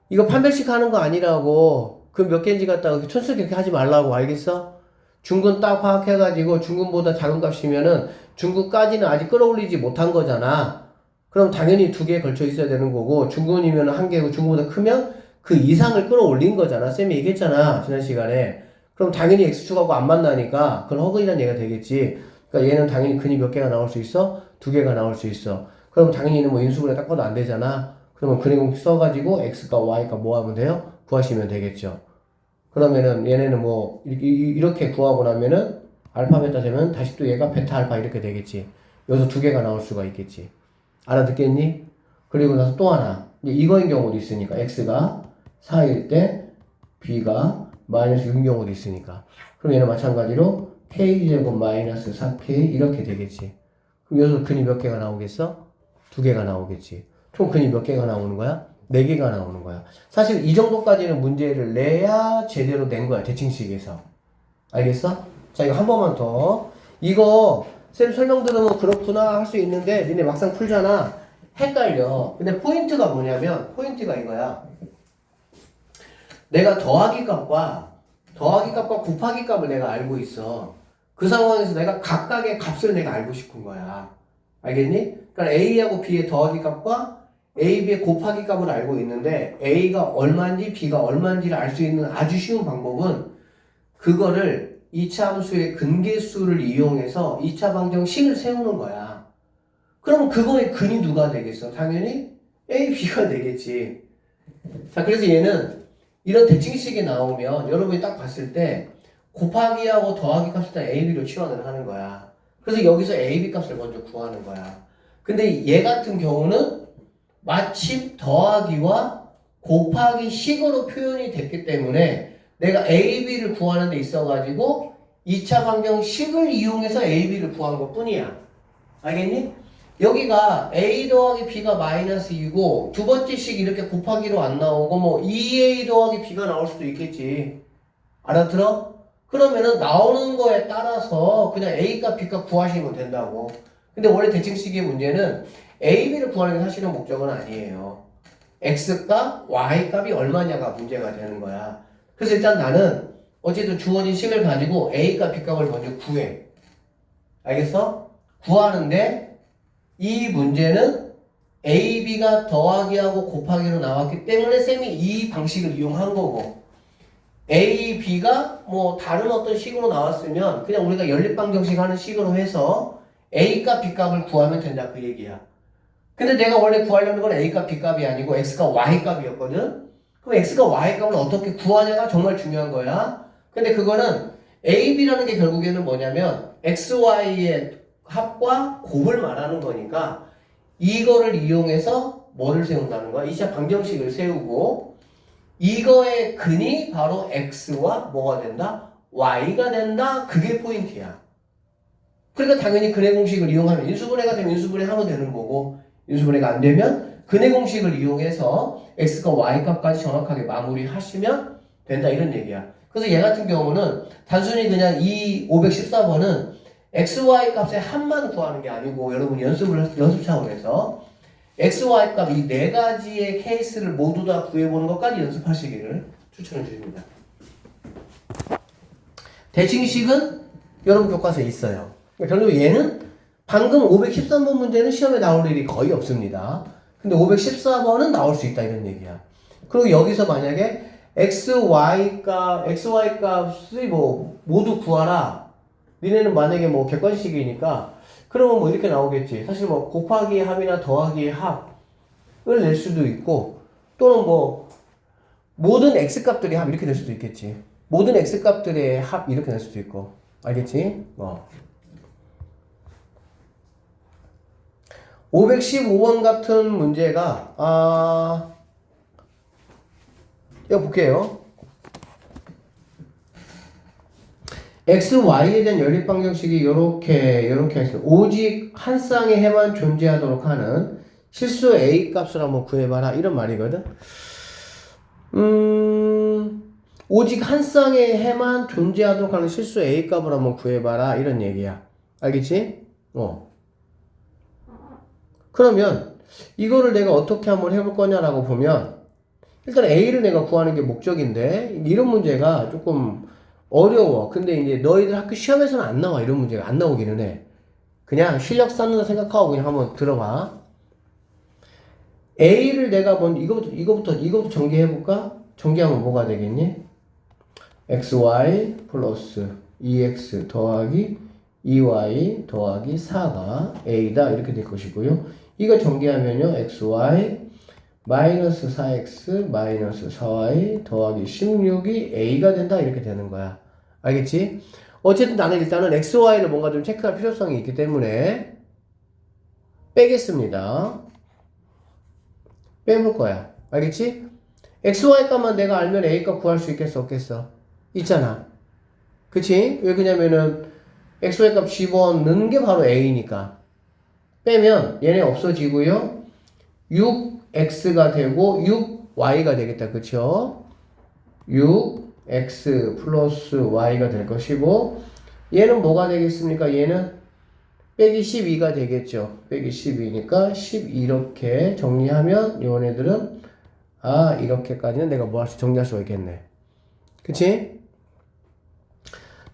이거 판별식 하는 거 아니라고. 그 몇 개인지 갖다가 촌스럽게 그렇게 하지 말라고. 알겠어? 중근 딱 파악해가지고 중근보다 작은 값이면은 중근까지는 아직 끌어올리지 못한 거잖아. 그럼 당연히 2개에 걸쳐 있어야 되는 거고, 중근이면 1개고 중근보다 크면 그 이상을 끌어올린 거잖아. 쌤이 얘기했잖아. 지난 시간에. 그럼 당연히 X축하고 안 만나니까 그건 허근이라는 얘기가 되겠지. 그러니까 얘는 당연히 근이 몇 개가 나올 수 있어? 2개가 나올 수 있어. 그럼 당연히 얘는 뭐 인수분해 딱 봐도 안 되잖아. 그러면 근의 공식 써가지고 X가 Y가 뭐 하면 돼요? 구하시면 되겠죠. 그러면은 얘네는 뭐 이렇게 구하고 나면은 알파 베타 되면 다시 또 얘가 베타 알파 이렇게 되겠지. 여기서 2개가 나올 수가 있겠지. 알아듣겠니? 그리고 나서 또 하나. 이거인 경우도 있으니까 X가 4일 때 B가 마이너스 6인 경우도 있으니까. 그럼 얘는 마찬가지로 K제곱 마이너스 4K 이렇게 되겠지. 그럼 여기서 근이 몇 개가 나오겠어? 2개가 나오겠지. 총 근이 몇 개가 나오는 거야? 4개가 나오는 거야. 사실 이 정도까지는 문제를 내야 제대로 낸 거야. 대칭식에서. 알겠어? 자, 이거 한 번만 더. 이거 쌤 설명 들으면 그렇구나 할 수 있는데 니네 막상 풀잖아. 헷갈려. 근데 포인트가 뭐냐면 포인트가 이거야. 내가 더하기 값과 곱하기 값을 내가 알고 있어. 그 상황에서 내가 각각의 값을 내가 알고 싶은 거야. 알겠니? 그러니까 A하고 B의 더하기 값과 A, B의 곱하기 값을 알고 있는데 A가 얼마인지 B가 얼마인지를 알 수 있는 아주 쉬운 방법은 그거를 2차 함수의 근계수를 이용해서 2차 방정식을 세우는 거야. 그러면 그거의 근이 누가 되겠어? 당연히 A, B가 되겠지. 자, 그래서 얘는 이런 대칭식이 나오면 여러분이 딱 봤을 때 곱하기하고 더하기 값을 다 A, B로 치환을 하는 거야. 그래서 여기서 A, B 값을 먼저 구하는 거야. 근데 얘 같은 경우는 마침 더하기와 곱하기 식으로 표현이 됐기 때문에 내가 A, B를 구하는 데 있어가지고 2차 방정식을 이용해서 A, B를 구한 것 뿐이야. 알겠니? 여기가 A 더하기 B가 마이너스 2고 두 번째 식 이렇게 곱하기로 안 나오고 뭐 2A 더하기 B가 나올 수도 있겠지. 알아들어? 그러면은 나오는 거에 따라서 그냥 A값, B값 구하시면 된다고. 근데 원래 대칭식의 문제는 A, B를 구하는 게 사실은 목적은 아니에요. X값, Y값이 얼마냐가 문제가 되는 거야. 그래서 일단 나는 어쨌든 주어진 식을 가지고 A값, B값을 먼저 구해. 알겠어? 구하는데 이 문제는 A, B가 더하기하고 곱하기로 나왔기 때문에 쌤이 이 방식을 이용한 거고 A, B가 뭐 다른 어떤 식으로 나왔으면 그냥 우리가 연립방정식 하는 식으로 해서 A값, B값을 구하면 된다 그 얘기야. 근데 내가 원래 구하려는 건 A값, B값이 아니고 X가 Y값이었거든? 그럼 X가 Y값을 어떻게 구하냐가 정말 중요한 거야. 근데 그거는 A, B라는 게 결국에는 뭐냐면 X, Y의 합과 곱을 말하는 거니까 이거를 이용해서 뭐를 세운다는 거야? 2차 방정식을 세우고 이거의 근이 바로 X와 뭐가 된다? Y가 된다? 그게 포인트야. 그러니까 당연히 근의 공식을 이용하면 인수분해가 되면 인수분해하면 되는 거고 인수분해가 안 되면 근의 공식을 이용해서 X과 Y 값까지 정확하게 마무리하시면 된다 이런 얘기야. 그래서 얘 같은 경우는 단순히 그냥 이 514번은 xy 값의 합만 구하는 게 아니고 여러분 연습 차원에서 xy 값 이 네 가지의 케이스를 모두 다 구해보는 것까지 연습하시기를 추천을 드립니다. 대칭식은 여러분 교과서에 있어요. 결국 얘는 방금 513번 문제는 시험에 나올 일이 거의 없습니다. 근데 514번은 나올 수 있다 이런 얘기야. 그리고 여기서 만약에 xy 값이 뭐 모두 구하라. 니네는 만약에 뭐 객관식이니까 그러면 뭐 이렇게 나오겠지. 사실 뭐 곱하기의 합이나 더하기의 합을 낼 수도 있고 또는 뭐 모든 x값들의 합 이렇게 될 수도 있겠지. 모든 x값들의 합 이렇게 낼 수도 있고. 알겠지? 515번 같은 문제가 이거 볼게요. x, y에 대한 연립 방정식이 요렇게 있어요. 오직 한 쌍의 해만 존재하도록 하는 실수 a 값을 한번 구해봐라 이런 말이거든. 오직 한 쌍의 해만 존재하도록 하는 실수 a 값을 한번 구해봐라 이런 얘기야. 알겠지? 그러면 이거를 내가 어떻게 한번 해볼 거냐라고 보면 일단 a를 내가 구하는 게 목적인데 이런 문제가 조금 어려워. 근데 이제 너희들 학교 시험에서는 안 나와. 이런 문제가 안 나오기는 해. 그냥 실력 쌓는다 생각하고 그냥 한번 들어봐. a를 내가 먼저 이거부터 전개해볼까? 전개하면 뭐가 되겠니? xy 플러스 2x 더하기 2y 더하기 4가 a다 이렇게 될 것이고요. 이거 전개하면요 xy 마이너스 4x 마이너스 4y 더하기 16이 a가 된다 이렇게 되는 거야. 알겠지? 어쨌든 나는 일단은 xy를 뭔가 좀 체크할 필요성이 있기 때문에 빼겠습니다. 빼볼 거야. 알겠지? xy 값만 내가 알면 a 값 구할 수 있겠어 없겠어? 있잖아. 그치? 왜 그러냐면은 xy 값 집어넣는 게 바로 a니까. 빼면 얘네 없어지고요. 6x가 되고 6y가 되겠다. 그쵸? 6x 플러스 y가 될 것이고 얘는 뭐가 되겠습니까? 얘는 빼기 12가 되겠죠. 빼기 12니까 10 이렇게 정리하면 요네들은 이렇게까지는 내가 뭐 할 수 정리할 수가 있겠네. 그치?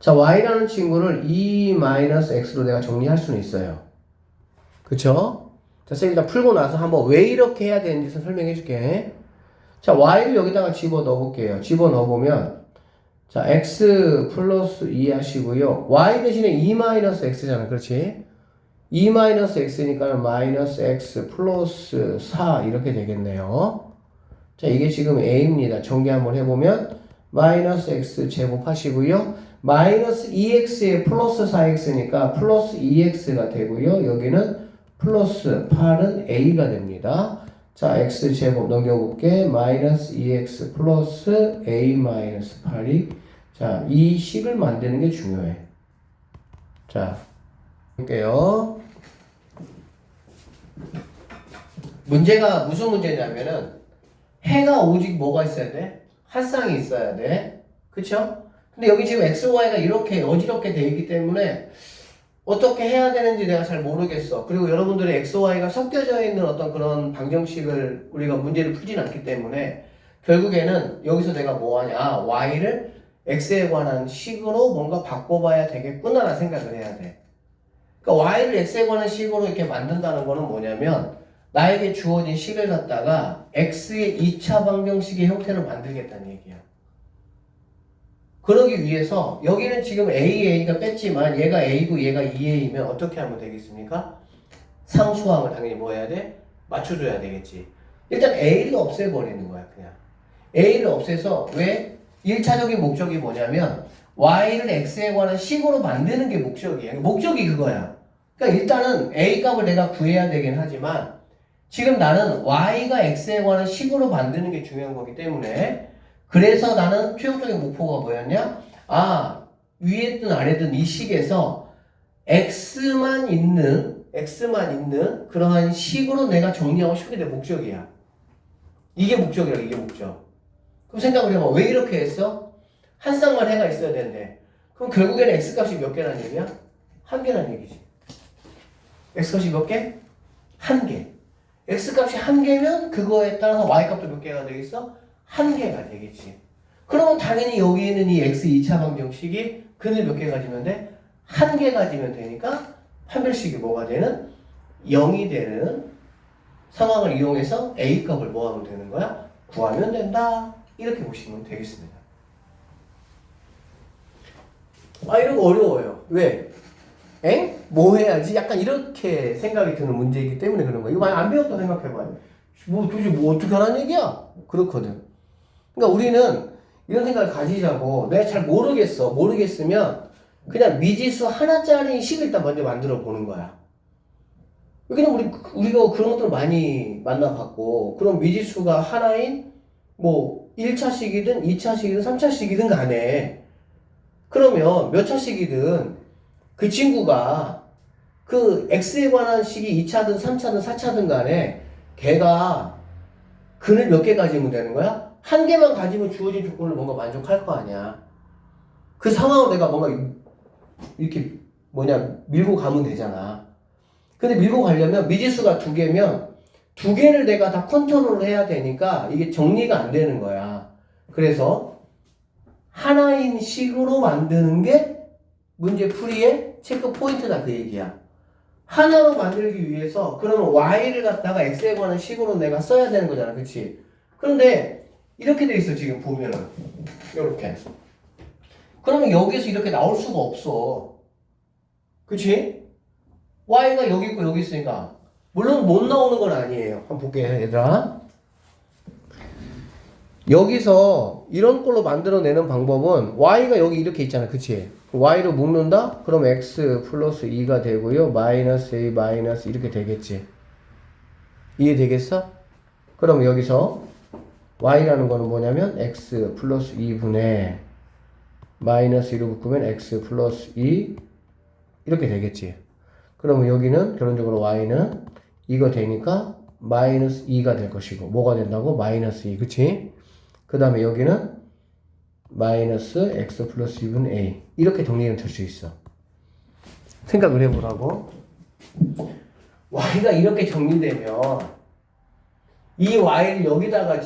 자, y라는 친구를 2-x로 내가 정리할 수는 있어요. 그쵸? 자, 쌤 일단 풀고 나서 한번 왜 이렇게 해야 되는지 설명해 줄게. 자, y를 여기다가 집어 넣어 볼게요. 집어 넣어 보면 자, x 플러스 2 하시고요. y 대신에 2-x잖아. 그렇지? 2-x니까 마이너스 x 플러스 4 이렇게 되겠네요. 자, 이게 지금 a입니다. 전개 한번 해보면 마이너스 x 제곱하시고요. 마이너스 2x에 플러스 4x니까 플러스 2x가 되고요. 여기는 플러스 8은 a가 됩니다. 자, x 제곱 넘겨볼게. 마이너스 2x 플러스 a 마이너스 8이 자, 이 식을 만드는 게 중요해. 자, 볼게요. 문제가 무슨 문제냐면은 해가 오직 뭐가 있어야 돼? 한 쌍이 있어야 돼. 그쵸? 근데 여기 지금 xy가 이렇게 어지럽게 돼 있기 때문에 어떻게 해야 되는지 내가 잘 모르겠어. 그리고 여러분들의 xy가 섞여져 있는 어떤 그런 방정식을 우리가 문제를 풀진 않기 때문에 결국에는 여기서 내가 뭐 하냐? y를 x에 관한 식으로 뭔가 바꿔봐야 되겠구나라는 생각을 해야 돼. 그러니까 y를 x에 관한 식으로 이렇게 만든다는 거는 뭐냐면 나에게 주어진 식을 갖다가 x의 2차 방정식의 형태로 만들겠다는 얘기야. 그러기 위해서 여기는 지금 a가 뺐지만 얘가 a고 얘가 2a면 어떻게 하면 되겠습니까? 상수항을 당연히 뭐 해야 돼? 맞춰줘야 되겠지. 일단 a를 없애버리는 거야 그냥. a를 없애서 왜? 1차적인 목적이 뭐냐면 y를 x에 관한 식으로 만드는 게 목적이야. 목적이 그거야. 그러니까 일단은 a 값을 내가 구해야 되긴 하지만 지금 나는 y가 x에 관한 식으로 만드는 게 중요한 거기 때문에 그래서 나는 최종적인 목표가 뭐였냐? 위에든 아래든 이 식에서 x만 있는 그러한 식으로 내가 정리하고 싶은 게 내 목적이야. 이게 목적이야, 이게 목적. 그럼 생각을 해봐. 왜 이렇게 했어? 한 쌍만 해가 있어야 되는데 그럼 결국에는 x값이 몇 개란 얘기야? 한 개란 얘기지. x값이 몇 개? 한 개. x값이 한 개면 그거에 따라서 y값도 몇 개가 되겠어? 한 개가 되겠지. 그러면 당연히 여기 있는 이 x 2차 방정식이 근을 몇 개 가지면 돼? 한 개 가지면 되니까 판별식이 뭐가 되는? 0이 되는 상황을 이용해서 a값을 뭐 하면 되는 거야? 구하면 된다. 이렇게 보시면 되겠습니다. 아, 이런 거 어려워요. 왜? 엥? 뭐 해야지? 약간 이렇게 생각이 드는 문제이기 때문에 그런 거야. 이거 많이 안 배웠다 생각해봐요. 뭐 도대체 뭐 어떻게 하라는 얘기야? 그렇거든. 그러니까 우리는 이런 생각을 가지자고. 내가 잘 모르겠어. 모르겠으면 그냥 미지수 하나짜리 식을 일단 먼저 만들어 보는 거야. 그냥 우리가 그런 것들을 많이 만나봤고, 그럼 미지수가 하나인 뭐 1차식이든 2차식이든 3차식이든 간에 그러면 몇 차식이든 그 친구가 그 x에 관한 식이 2차든 3차든 4차든 간에 걔가 근을 몇 개 가지면 되는 거야? 한 개만 가지면 주어진 조건을 뭔가 만족할 거 아니야. 그 상황을 내가 뭔가 이렇게 밀고 가면 되잖아. 근데 밀고 가려면 미지수가 두 개면 두 개를 내가 다 컨트롤을 해야 되니까 이게 정리가 안 되는 거야. 그래서 하나인 식으로 만드는 게 문제 풀이의 체크 포인트다 그 얘기야. 하나로 만들기 위해서 그러면 y를 갖다가 x에 관한 식으로 내가 써야 되는 거잖아. 그치? 그런데 이렇게 돼 있어 지금 보면은 이렇게. 그러면 여기서 이렇게 나올 수가 없어. 그치? y가 여기 있고 여기 있으니까 물론 못 나오는 건 아니에요. 한번 볼게요 얘들아. 여기서 이런 걸로 만들어내는 방법은 y가 여기 이렇게 있잖아. 그치? y로 묶는다? 그럼 x 플러스 2가 되고요. 마이너스 a 마이너스 이렇게 되겠지. 이해되겠어? 그럼 여기서 y라는 거는 뭐냐면 x 플러스 2분의 마이너스 2로 묶으면 x 플러스 2 이렇게 되겠지. 그러면 여기는 결론적으로 y는 이거 되니까 마이너스 2가 될 것이고 뭐가 된다고? 마이너스 2 그치? 그 다음에 여기는 마이너스 x 플러스 2분의 a 이렇게 정리는 될 수 있어. 생각을 해보라고. y가 이렇게 정리되면 이 y를 여기다가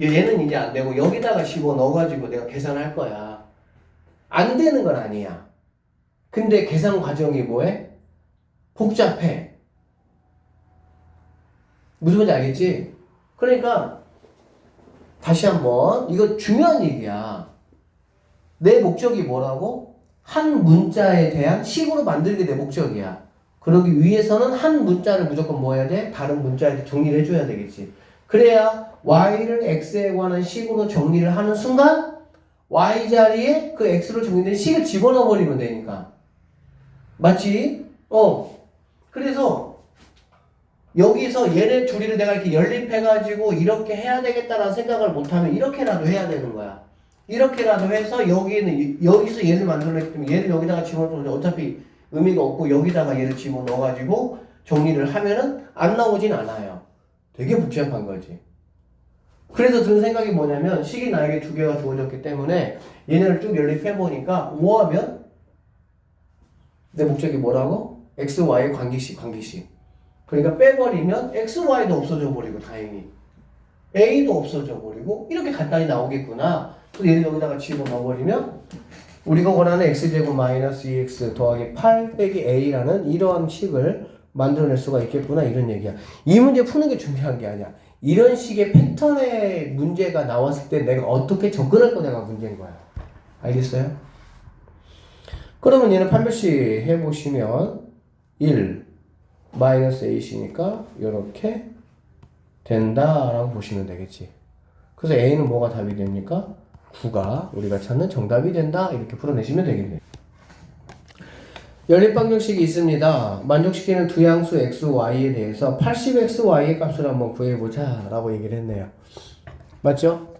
얘는 이제 안 되고 여기다가 집어넣어가지고 내가 계산할 거야. 안 되는 건 아니야. 근데 계산 과정이 뭐해? 복잡해. 무슨 말인지 알겠지? 그러니까 다시 한번 이거 중요한 얘기야. 내 목적이 뭐라고? 한 문자에 대한 식으로 만들게 내 목적이야. 그러기 위해서는 한 문자를 무조건 뭐 해야 돼? 다른 문자에 정리를 해줘야 되겠지. 그래야 y를 x에 관한 식으로 정리를 하는 순간 y 자리에 그 x로 정리된 식을 집어넣어 버리면 되니까. 맞지? 그래서 여기서 얘네 둘이를 내가 이렇게 연립해가지고 이렇게 해야 되겠다라는 생각을 못하면 이렇게라도 해야 되는 거야. 이렇게라도 해서 여기서 얘를 만들어냈기 때문에 얘를 여기다가 집어넣으면 어차피 의미가 없고 여기다가 얘를 집어넣어가지고 정리를 하면은 안 나오진 않아요. 되게 복잡한 거지. 그래서 드는 생각이 뭐냐면 식이 나에게 두 개가 주어졌기 때문에 얘네를 쭉 연립해보니까 5하면 내 목적이 뭐라고? x, y의 관계식. 그러니까 빼버리면 x, y도 없어져 버리고 다행히 a도 없어져 버리고 이렇게 간단히 나오겠구나. 또 얘를 여기다가 집어넣어버리면 우리가 원하는 x제곱 마이너스 2x 더하기 8 빼기 a라는 이러한 식을 만들어낼 수가 있겠구나 이런 얘기야. 이 문제 푸는 게 중요한 게 아니야. 이런 식의 패턴의 문제가 나왔을 때 내가 어떻게 접근할 거냐가 문제인 거야. 알겠어요? 그러면 얘는 판별식 해보시면 1 마이너스 a씨니까 이렇게 된다라고 보시면 되겠지. 그래서 a는 뭐가 답이 됩니까? 9가 우리가 찾는 정답이 된다 이렇게 풀어내시면 되겠네요. 연립방정식이 있습니다. 만족시키는 두 양수 x, y에 대해서 80x, y의 값을 한번 구해보자 라고 얘기를 했네요. 맞죠?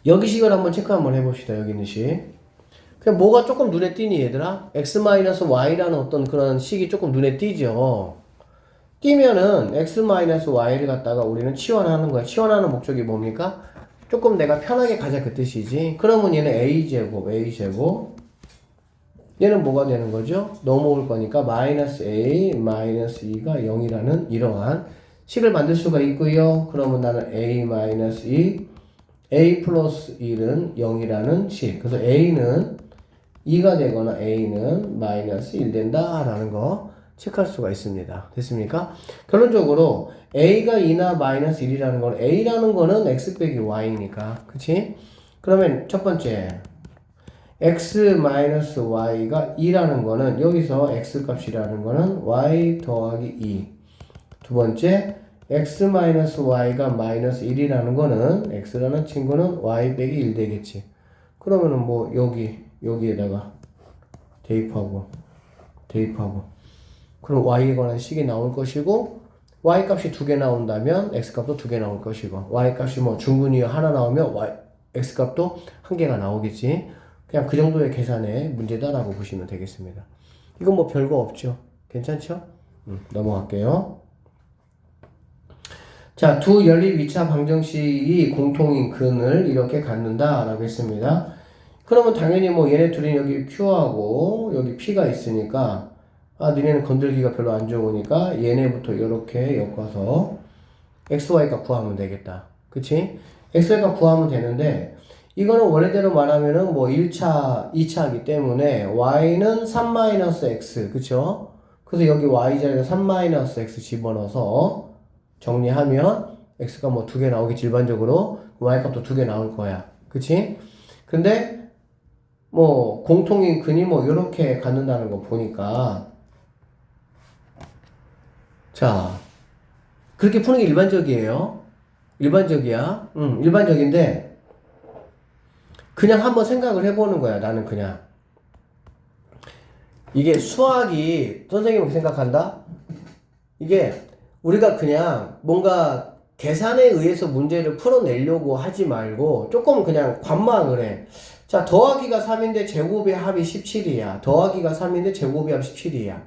여기 식을 한번 체크 한번 해봅시다. 여기 있는 식. 그냥 뭐가 조금 눈에 띄니 얘들아? x-y라는 어떤 그런 식이 조금 눈에 띄죠. 띄면은 x-y를 갖다가 우리는 치환하는 거야. 치환하는 목적이 뭡니까? 조금 내가 편하게 가자 그 뜻이지. 그러면 얘는 a제곱 얘는 뭐가 되는 거죠? 넘어올 거니까 마이너스 a 마이너스 2가 0이라는 이러한 식을 만들 수가 있고요. 그러면 나는 a 마이너스 2 a 플러스 1은 0이라는 식. 그래서 a는 2가 되거나 a는 마이너스 1 된다 라는 거 체크할 수가 있습니다. 됐습니까? 결론적으로 a가 2나 마이너스 1이라는 건 a라는 거는 x 빼기 y니까 그치? 그러면 첫 번째 x 마이너스 y가 2라는 거는 여기서 x 값이라는 거는 y 더하기 2. 두 번째 x 마이너스 y가 마이너스 1이라는 거는 x라는 친구는 y 빼기 1 되겠지. 그러면은 뭐 여기에다가 대입하고 그럼 y에 관한 식이 나올 것이고 y 값이 2개 나온다면 x 값도 2개 나올 것이고 y 값이 뭐 중분이 하나 나오면 x 값도 1개가 나오겠지. 그냥 그 정도의 계산의 문제다라고 보시면 되겠습니다. 이건 뭐 별거 없죠. 괜찮죠? 넘어갈게요. 자, 두 연립 2차 방정식이 공통인 근을 이렇게 갖는다 라고 했습니다. 그러면 당연히 뭐 얘네 둘이 여기 Q하고 여기 P가 있으니까 니네는 건들기가 별로 안 좋으니까 얘네부터 이렇게 엮어서 XY값 구하면 되겠다. 그치? XY값 구하면 되는데 이거는 원래대로 말하면은 뭐 1차, 2차이기 때문에 y는 3-x 그쵸? 그래서 여기 y 자리에 3-x 집어넣어서 정리하면 x가 뭐 2개 나오겠지 일반적으로 y 값도 2개 나올 거야. 그치? 근데 뭐 공통인 근이 뭐 이렇게 갖는다는 거 보니까 자 그렇게 푸는 게 일반적이에요. 일반적이야. 일반적인데 그냥 한번 생각을 해보는 거야. 나는 그냥 이게 수학이 선생님이 생각한다? 이게 우리가 그냥 뭔가 계산에 의해서 문제를 풀어내려고 하지 말고 조금 그냥 관망을 해. 자, 더하기가 3인데 제곱의 합이 17이야. 더하기가 3인데 제곱의 합이 17이야.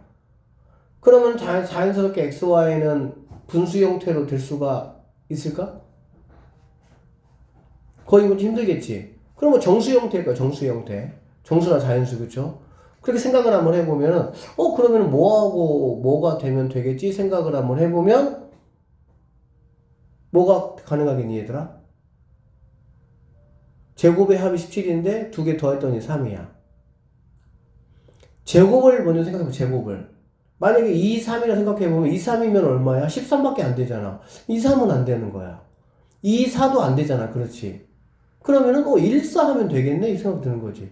그러면 자연스럽게 xy는 분수 형태로 될 수가 있을까? 거의 뭐 힘들겠지. 그러면 정수 형태일 거야, 정수 형태. 정수나 자연수, 그쵸? 그렇게 생각을 한번 해보면은, 그러면 뭐하고 뭐가 되면 되겠지? 생각을 한번 해보면, 뭐가 가능하겠니, 얘들아? 제곱의 합이 17인데, 2개 더했더니 3이야. 제곱을 먼저 생각해봐, 제곱을. 만약에 2, 3이라 생각해보면, 2, 3이면 얼마야? 13밖에 안 되잖아. 2, 3은 안 되는 거야. 2, 4도 안 되잖아, 그렇지? 그러면은 1, 4 하면 되겠네? 이 생각 드는 거지.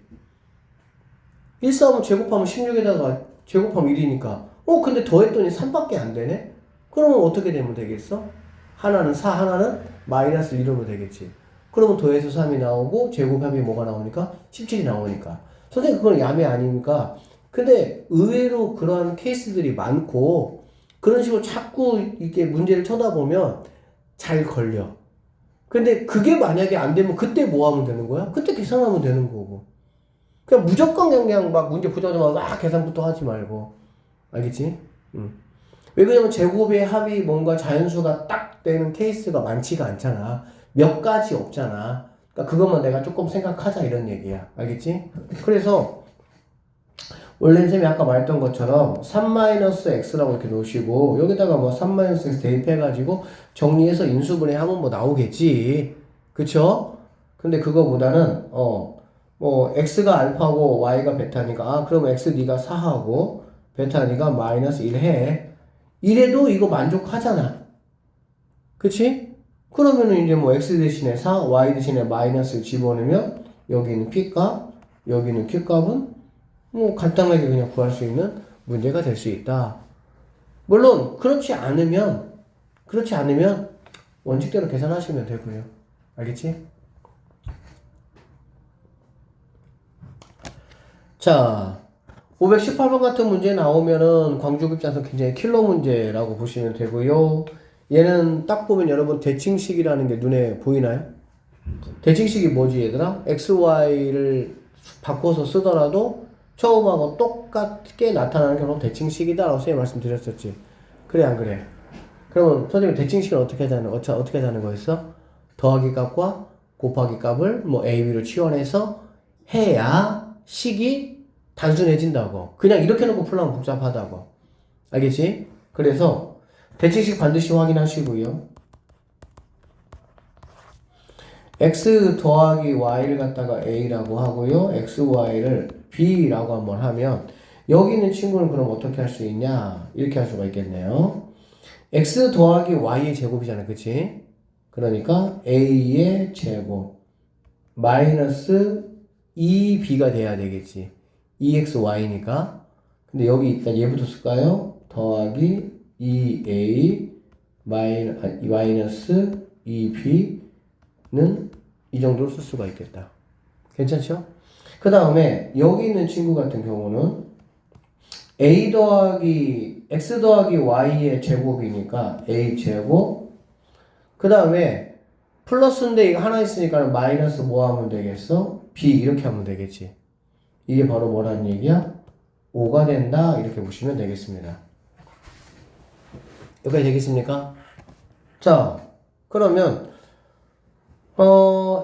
1, 4 하면 제곱하면 16에다가 제곱하면 1이니까 근데 더했더니 3밖에 안 되네? 그러면 어떻게 되면 되겠어? 하나는 4, 하나는 마이너스 1 이러면 되겠지. 그러면 더해서 3이 나오고 제곱합이 뭐가 나오니까? 17이 나오니까. 선생님 그건 야매 아닙니까? 근데 의외로 그러한 케이스들이 많고 그런 식으로 자꾸 이렇게 문제를 쳐다보면 잘 걸려. 근데 그게 만약에 안 되면 그때 뭐 하면 되는 거야? 그때 계산하면 되는 거고. 그냥 무조건 그냥 막 문제 보자마자 막 계산부터 하지 말고. 알겠지? 왜 그러냐면 제곱의 합이 뭔가 자연수가 딱 되는 케이스가 많지가 않잖아. 몇 가지 없잖아. 그러니까 그것만 내가 조금 생각하자 이런 얘기야. 알겠지? 그래서 원래 선생님이 아까 말했던 것처럼 3-x라고 이렇게 놓으시고 여기다가 뭐 3-x 대입해가지고 정리해서 인수분해하면 뭐 나오겠지. 그쵸? 근데 그거보다는 뭐 x가 알파고 y가 베타니까 그럼 x 네가 4하고 베타 네가 마이너스 1 해. 이래도 이거 만족하잖아. 그치? 그러면은 이제 뭐 x 대신에 4, y 대신에 마이너스 집어넣으면 여기는 p값, 여기는 q값은 뭐 간단하게 그냥 구할 수 있는 문제가 될 수 있다. 물론 그렇지 않으면 원칙대로 계산하시면 되고요. 알겠지? 자, 518번 같은 문제 나오면은 광주급자에서 굉장히 킬러 문제라고 보시면 되고요. 얘는 딱 보면 여러분 대칭식이라는 게 눈에 보이나요? 대칭식이 뭐지 얘들아? XY를 바꿔서 쓰더라도 처음하고 똑같게 나타나는 경우는 대칭식이다 라고 선생님이 말씀드렸었지. 그래, 안 그래? 그러면 선생님 대칭식을 어떻게 하자는 거였어? 더하기 값과 곱하기 값을 뭐 A, B로 치환해서 해야 식이 단순해진다고. 그냥 이렇게 놓고 풀려면 복잡하다고. 알겠지? 그래서 대칭식 반드시 확인하시고요. x 더하기 y를 갖다가 a라고 하고요. xy를 b라고 한번 하면 여기 있는 친구는 그럼 어떻게 할 수 있냐? 이렇게 할 수가 있겠네요. x 더하기 y의 제곱이잖아. 그치? 그러니까 a의 제곱 마이너스 2b가 돼야 되겠지. 2xy니까. 근데 여기 일단 얘부터 쓸까요? 더하기 2a 마이너스 2b는 이 정도로 쓸 수가 있겠다. 괜찮죠? 그 다음에 여기 있는 친구 같은 경우는 a 더하기 x 더하기 y의 제곱이니까 a 제곱 그 다음에 플러스인데 이거 하나 있으니까 마이너스 뭐 하면 되겠어? b 이렇게 하면 되겠지. 이게 바로 뭐라는 얘기야? 5가 된다 이렇게 보시면 되겠습니다. 여기까지 되겠습니까? 자 그러면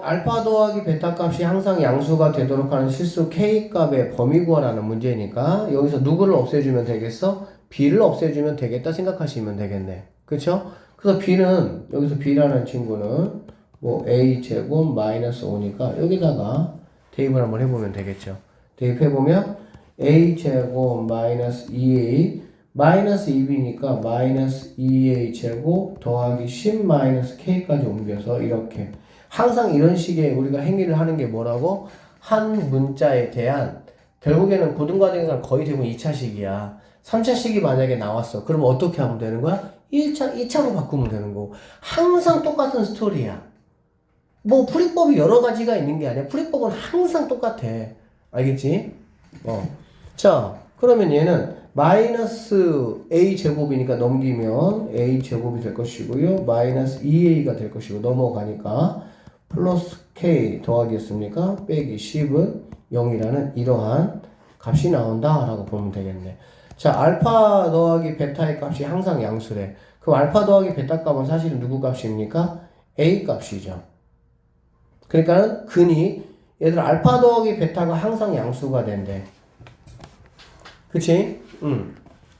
알파 더하기 베타 값이 항상 양수가 되도록 하는 실수 k 값의 범위 구하라는 문제니까 여기서 누구를 없애주면 되겠어? b를 없애주면 되겠다 생각하시면 되겠네. 그쵸? 그래서 b는 여기서 b라는 친구는 뭐 a 제곱 마이너스 5니까 여기다가 대입을 한번 해보면 되겠죠. 대입해보면 a 제곱 마이너스 2a 마이너스 2b니까 마이너스 2a 제곱 더하기 10 마이너스 k까지 옮겨서 이렇게 항상 이런 식의 우리가 행위를 하는 게 뭐라고? 한 문자에 대한 결국에는 고등과정에서는 거의 대부분 2차식이야. 3차식이 만약에 나왔어. 그러면 어떻게 하면 되는 거야? 2차로 바꾸면 되는 거고. 항상 똑같은 스토리야. 뭐 풀이법이 여러 가지가 있는 게 아니야. 풀이법은 항상 똑같아. 알겠지? 자, 그러면 얘는 마이너스 a 제곱이니까 넘기면 a 제곱이 될 것이고요. 마이너스 2a가 될 것이고 넘어가니까 플러스 k 더하기였습니까? 빼기 10은 0이라는 이러한 값이 나온다 라고 보면 되겠네. 자, 알파 더하기 베타의 값이 항상 양수래. 그럼 알파 더하기 베타 값은 사실은 누구 값입니까? a 값이죠. 그러니까 근이 얘들 알파 더하기 베타가 항상 양수가 된대. 그치?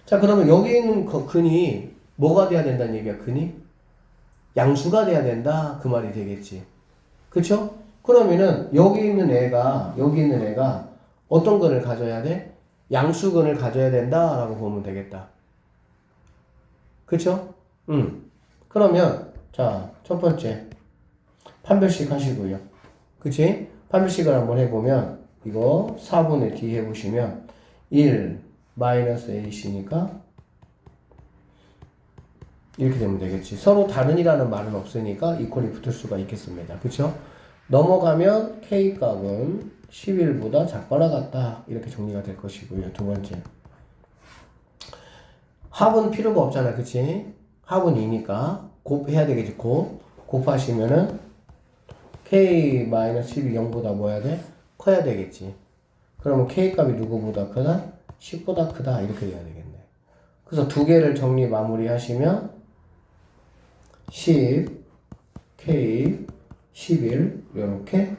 자, 그러면 여기 있는 근이 뭐가 돼야 된다는 얘기야, 근이? 양수가 돼야 된다. 그 말이 되겠지. 그쵸? 그러면은 여기 있는 애가 어떤 근을 가져야 돼? 양수근을 가져야 된다. 라고 보면 되겠다. 그쵸? 그러면, 자, 첫 번째. 판별식 하시고요. 그치? 판별식을 한번 해보면, 이거 4분의 D 해보시면, 1 마이너스 ac니까 이렇게 되면 되겠지. 서로 다른이라는 말은 없으니까 이퀄이 붙을 수가 있겠습니다. 그쵸? 넘어가면 k값은 11보다 작거나 같다. 이렇게 정리가 될 것이고요. 두 번째. 합은 필요가 없잖아. 그치? 합은 2니까 곱해야 되겠지. 곱하시면은 k-12 0보다 뭐 해야 돼? 커야 되겠지. 그러면 k값이 누구보다 크다? 10보다 크다. 이렇게 돼야 되겠네. 그래서 두 개를 정리 마무리 하시면 10, k, 11 이렇게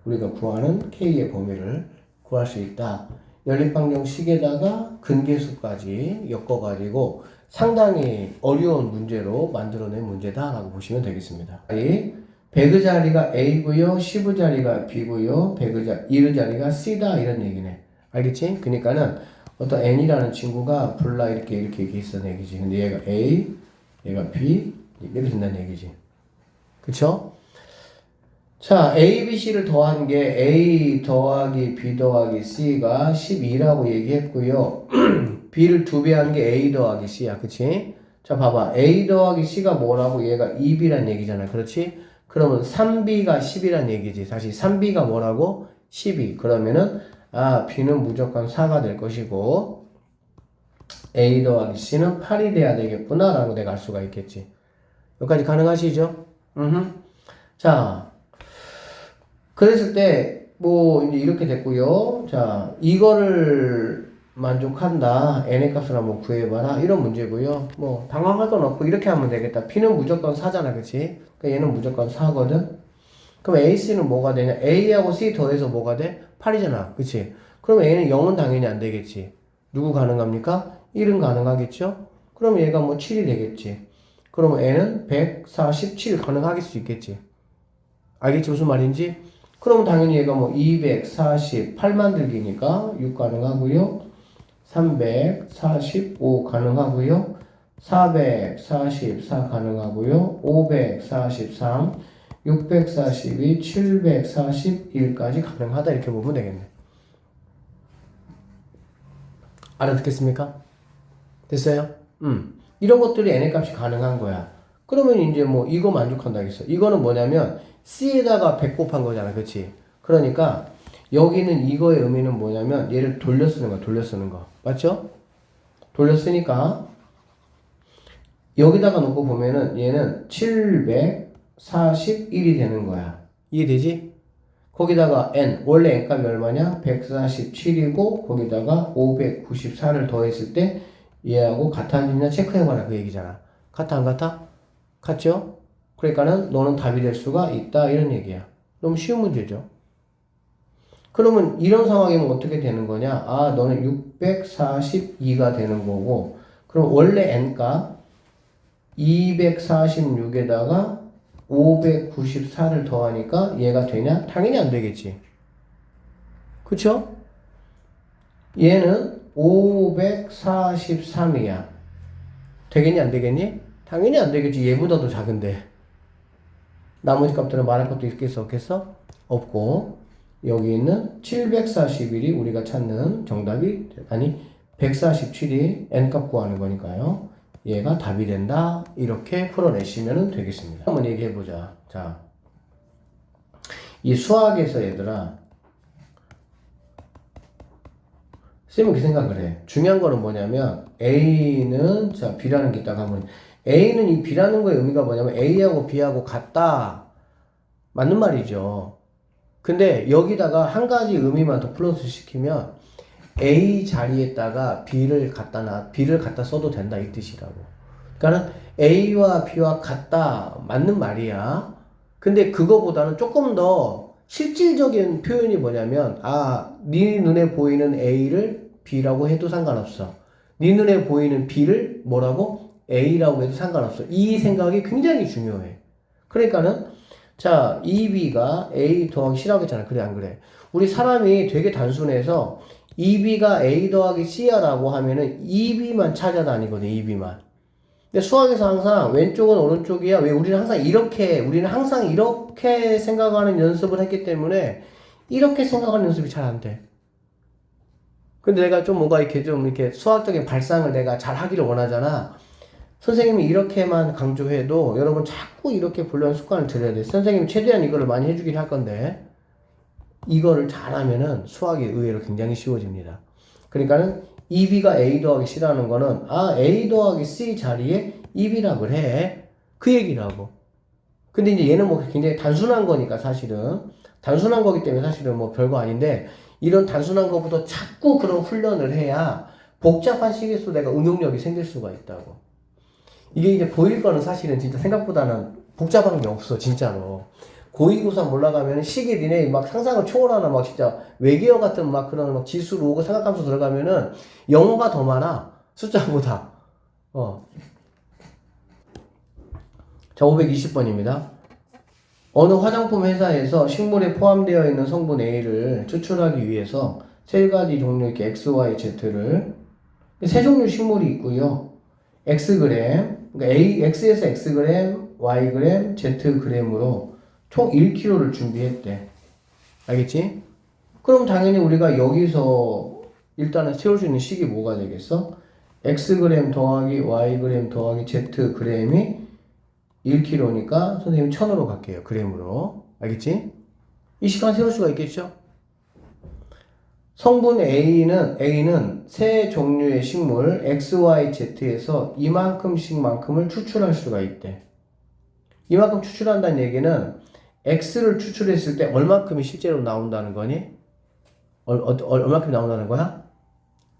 우리가 구하는 k의 범위를 구할 수 있다. 연립방정식에다가 근계수까지 엮어가지고 상당히 어려운 문제로 만들어낸 문제다라고 보시면 되겠습니다. 100의 자리가 A고요. 10의 자리가 B고요. 1의 자리가 C다 이런 얘기네. 알겠지? 그러니까는 어떤 N이라는 친구가 불라 이렇게 있었는 얘기지. 근데 얘가 A, 얘가 B 이렇게 된다는 얘기지. 그쵸? 자, A, B, C를 더한 게 A 더하기 B 더하기 C가 12라고 얘기했고요. B를 2배 한 게 A 더하기 C야. 그치? 자, 봐봐. A 더하기 C가 뭐라고? 얘가 2B란 얘기잖아. 그렇지? 그러면 3B가 10이란 얘기지. 다시 3B가 뭐라고? 12. 그러면은 B는 무조건 4가 될 것이고 A 더하기 C는 8이 돼야 되겠구나 라고 내가 알 수가 있겠지. 여기까지 가능하시죠? 자, 그랬을 때 뭐 이제 이렇게 됐고요. 자, 이거를 만족한다. n의 값을 한번 구해봐라. 이런 문제고요. 뭐 당황할 건 없고 이렇게 하면 되겠다. P는 무조건 4잖아. 그치? 그러니까 얘는 무조건 4거든. 그럼 A, C는 뭐가 되냐? A하고 C 더해서 뭐가 돼? 8이잖아. 그치? 그럼 A는 0은 당연히 안 되겠지. 누구 가능합니까? 1은 가능하겠죠? 그럼 얘가 뭐 7이 되겠지. 그러면 N은 147 가능하길 수 있겠지. 알겠지? 무슨 말인지? 그러면 당연히 얘가 뭐 248 만들기니까 6 가능하고요. 345 가능하고요. 444 가능하고요. 543, 642, 741까지 가능하다 이렇게 보면 되겠네. 알아듣겠습니까? 됐어요? 이런 것들이 n의 값이 가능한 거야. 그러면 이제 뭐 이거 만족한다겠어. 이거는 뭐냐면 C에다가 100 곱한 거잖아. 그치? 그러니까 여기는 이거의 의미는 뭐냐면 얘를 돌려 쓰는 거야. 돌려 쓰는 거. 맞죠? 돌려 쓰니까 여기다가 놓고 보면은 얘는 741이 되는 거야. 이해되지? 거기다가 n, 원래 n 값이 얼마냐? 147이고 거기다가 594를 더했을 때 얘하고 같아지냐 체크해봐라 그 얘기잖아. 같아 안 같아? 같죠? 그러니까는 너는 답이 될 수가 있다 이런 얘기야. 너무 쉬운 문제죠. 그러면 이런 상황이면 어떻게 되는 거냐? 아, 너는 642가 되는 거고, 그럼 원래 n값 246에다가 594를 더하니까 얘가 되냐? 당연히 안 되겠지. 그쵸? 얘는 543이야. 되겠니? 안 되겠니? 당연히 안 되겠지. 얘보다도 작은데. 나머지 값들은 말할 것도 있겠어? 없겠어? 없고. 여기 있는 741이 우리가 찾는 정답이, 아니 147이 n값 구하는 거니까요. 얘가 답이 된다. 이렇게 풀어내시면 되겠습니다. 한번 얘기해보자. 자, 이 수학에서 얘들아 쌤은 그 생각을 해. 중요한 거는 뭐냐면 A는 자 B라는 게 있다가 하면 A는 이 B라는 거의 의미가 뭐냐면 A하고 B하고 같다. 맞는 말이죠. 근데 여기다가 한 가지 의미만 더 플러스 시키면 A 자리에다가 B를 갖다 써도 된다 이 뜻이라고. 그러니까는 A와 B와 같다 맞는 말이야. 근데 그거보다는 조금 더 실질적인 표현이 뭐냐면 네 눈에 보이는 A를 B라고 해도 상관없어. 네 눈에 보이는 B를 뭐라고? A라고 해도 상관없어. 이 생각이 굉장히 중요해. 그러니까는 자, 2B가 A 더하기 C라고 했잖아. 그래, 안 그래? 우리 사람이 되게 단순해서 2B가 A 더하기 C야 라고 하면은 2B만 찾아다니거든, 2B만. 근데 수학에서 항상 왼쪽은 오른쪽이야. 왜 우리는 항상 이렇게 생각하는 연습을 했기 때문에 이렇게 생각하는 연습이 잘 안 돼. 근데 내가 좀 뭔가 이렇게 수학적인 발상을 내가 잘 하기를 원하잖아. 선생님이 이렇게만 강조해도 여러분 자꾸 이렇게 보려는 습관을 들여야 돼. 선생님이 최대한 이거를 많이 해주긴 할 건데 이거를 잘하면은 수학이 의외로 굉장히 쉬워집니다. 그러니까는 2B가 A 더하기 C라는 거는 A 더하기 C 자리에 2B라고 해. 그 얘기라고. 근데 이제 얘는 뭐 굉장히 단순한 거니까 사실은 단순한 거기 때문에 사실은 뭐 별거 아닌데 이런 단순한 것보다 자꾸 그런 훈련을 해야 복잡한 식에서 내가 응용력이 생길 수가 있다고. 이게 이제 보일 거는 사실은 진짜 생각보다는 복잡한 게 없어, 진짜로. 고2, 고3 올라가면 식이 니네 막 상상을 초월하나 막 진짜 외계어 같은 막 그런 막 지수로 오고 삼각함수 들어가면은 영어가 더 많아, 숫자보다. 자, 520번입니다. 어느 화장품 회사에서 식물에 포함되어 있는 성분 A를 추출하기 위해서 세 가지 종류 이렇게 X, Y, Z를 세 종류 식물이 있고요. X그램, 그러니까 X에서 X그램, Y그램, Z그램으로 총 1kg를 준비했대. 알겠지? 그럼 당연히 우리가 여기서 일단은 세울 수 있는 식이 뭐가 되겠어? X그램 더하기 Y그램 더하기 Z그램이 1kg니까 선생님 1000으로 갈게요. 그램으로. 알겠지? 이 시간 세울 수가 있겠죠? 성분 A는 세 종류의 식물 X, Y, Z에서 이만큼씩만큼을 추출할 수가 있대. 이만큼 추출한다는 얘기는 X를 추출했을 때 얼마큼이 실제로 나온다는 거니? 얼마큼 나온다는 거야?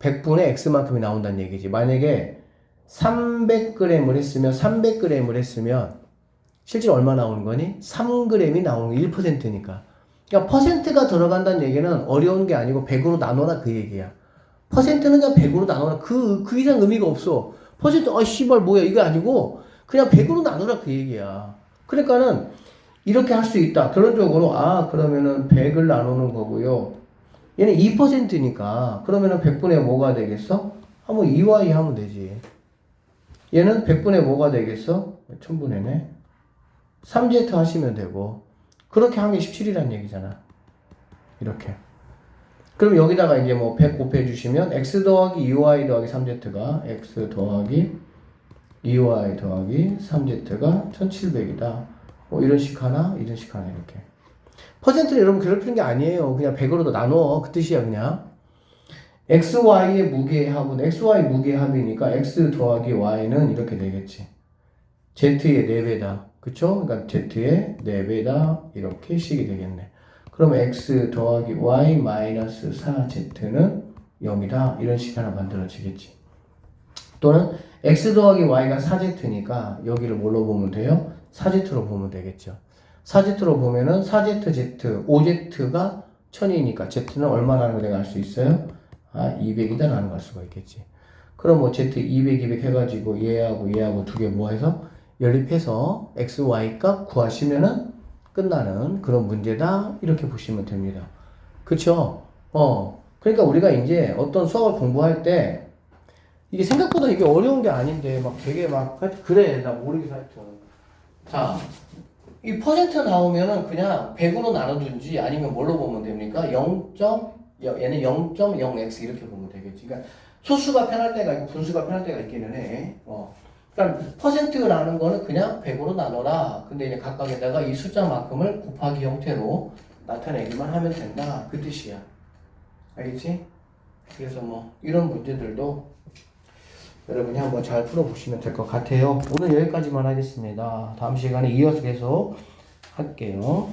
100분의 x만큼이 나온다는 얘기지. 만약에 300g을 했으면 실제로 얼마 나오는 거니? 3g이 나오는 게 1%니까. 그러니까 퍼센트가 들어간다는 얘기는 어려운 게 아니고 100으로 나눠라 그 얘기야. 퍼센트는 그냥 100으로 나눠라. 그 이상 의미가 없어. 퍼센트, 씨발, 뭐야. 이거 아니고, 그냥 100으로 나눠라. 그 얘기야. 그러니까는, 이렇게 할 수 있다. 결론적으로, 그러면은 100을 나누는 거고요. 얘는 2%니까, 그러면은 100분의 뭐가 되겠어? 뭐 2y 하면 되지. 얘는 100분의 뭐가 되겠어? 1000분의네. 3z 하시면 되고, 그렇게 한 게 17이라는 얘기잖아. 이렇게. 그럼 여기다가 이제 뭐 100 곱해주시면 x 더하기 2y 더하기 3z가 x 더하기 2y 더하기 3z가 1700이다. 뭐 이런 식 하나, 이런 식 하나 이렇게. 퍼센트는 여러분 괴롭히는 게 아니에요. 그냥 100으로도 나눠. 그 뜻이야 그냥. xy의 무게합은 xy 무게합이니까 x 더하기 y는 이렇게 되겠지. z의 4배다. 그쵸? 그러니까 z의 4배다. 이렇게 식이 되겠네. 그럼 x 더하기 y 마이너스 4z는 0이다. 이런 식 하나 만들어지겠지. 또는 x 더하기 y가 4z니까 여기를 뭘로 보면 돼요? 4z로 보면 되겠죠. 4z로 보면은 4zz, 5z가 1000이니까 z는 얼마라는 걸 내가 알 수 있어요? 200이다 라는 걸 알 수가 있겠지. 그럼 뭐 z 200, 200 해가지고 얘하고 두 개 모아서 연립해서 x, y 값 구하시면은 끝나는 그런 문제다. 이렇게 보시면 됩니다. 그쵸? 그러니까 우리가 이제 어떤 수학을 공부할 때 이게 생각보다 이게 어려운 게 아닌데 막 되게 막 그래 나 모르겠어 하여튼. 자, 이 퍼센트 나오면은 그냥 100으로 나눠든지 아니면 뭘로 보면 됩니까? 얘는 0.0x 이렇게 보면 되겠지. 그러니까 소수가 편할 때가 있고 분수가 편할 때가 있기는 해. 그러니까 퍼센트라는 거는 그냥 100으로 나눠라. 근데 이제 각각에다가 이 숫자만큼을 곱하기 형태로 나타내기만 하면 된다. 그 뜻이야. 알겠지? 그래서 뭐 이런 문제들도 여러분이 한번 잘 풀어보시면 될 것 같아요. 오늘 여기까지만 하겠습니다. 다음 시간에 이어서 계속 할게요.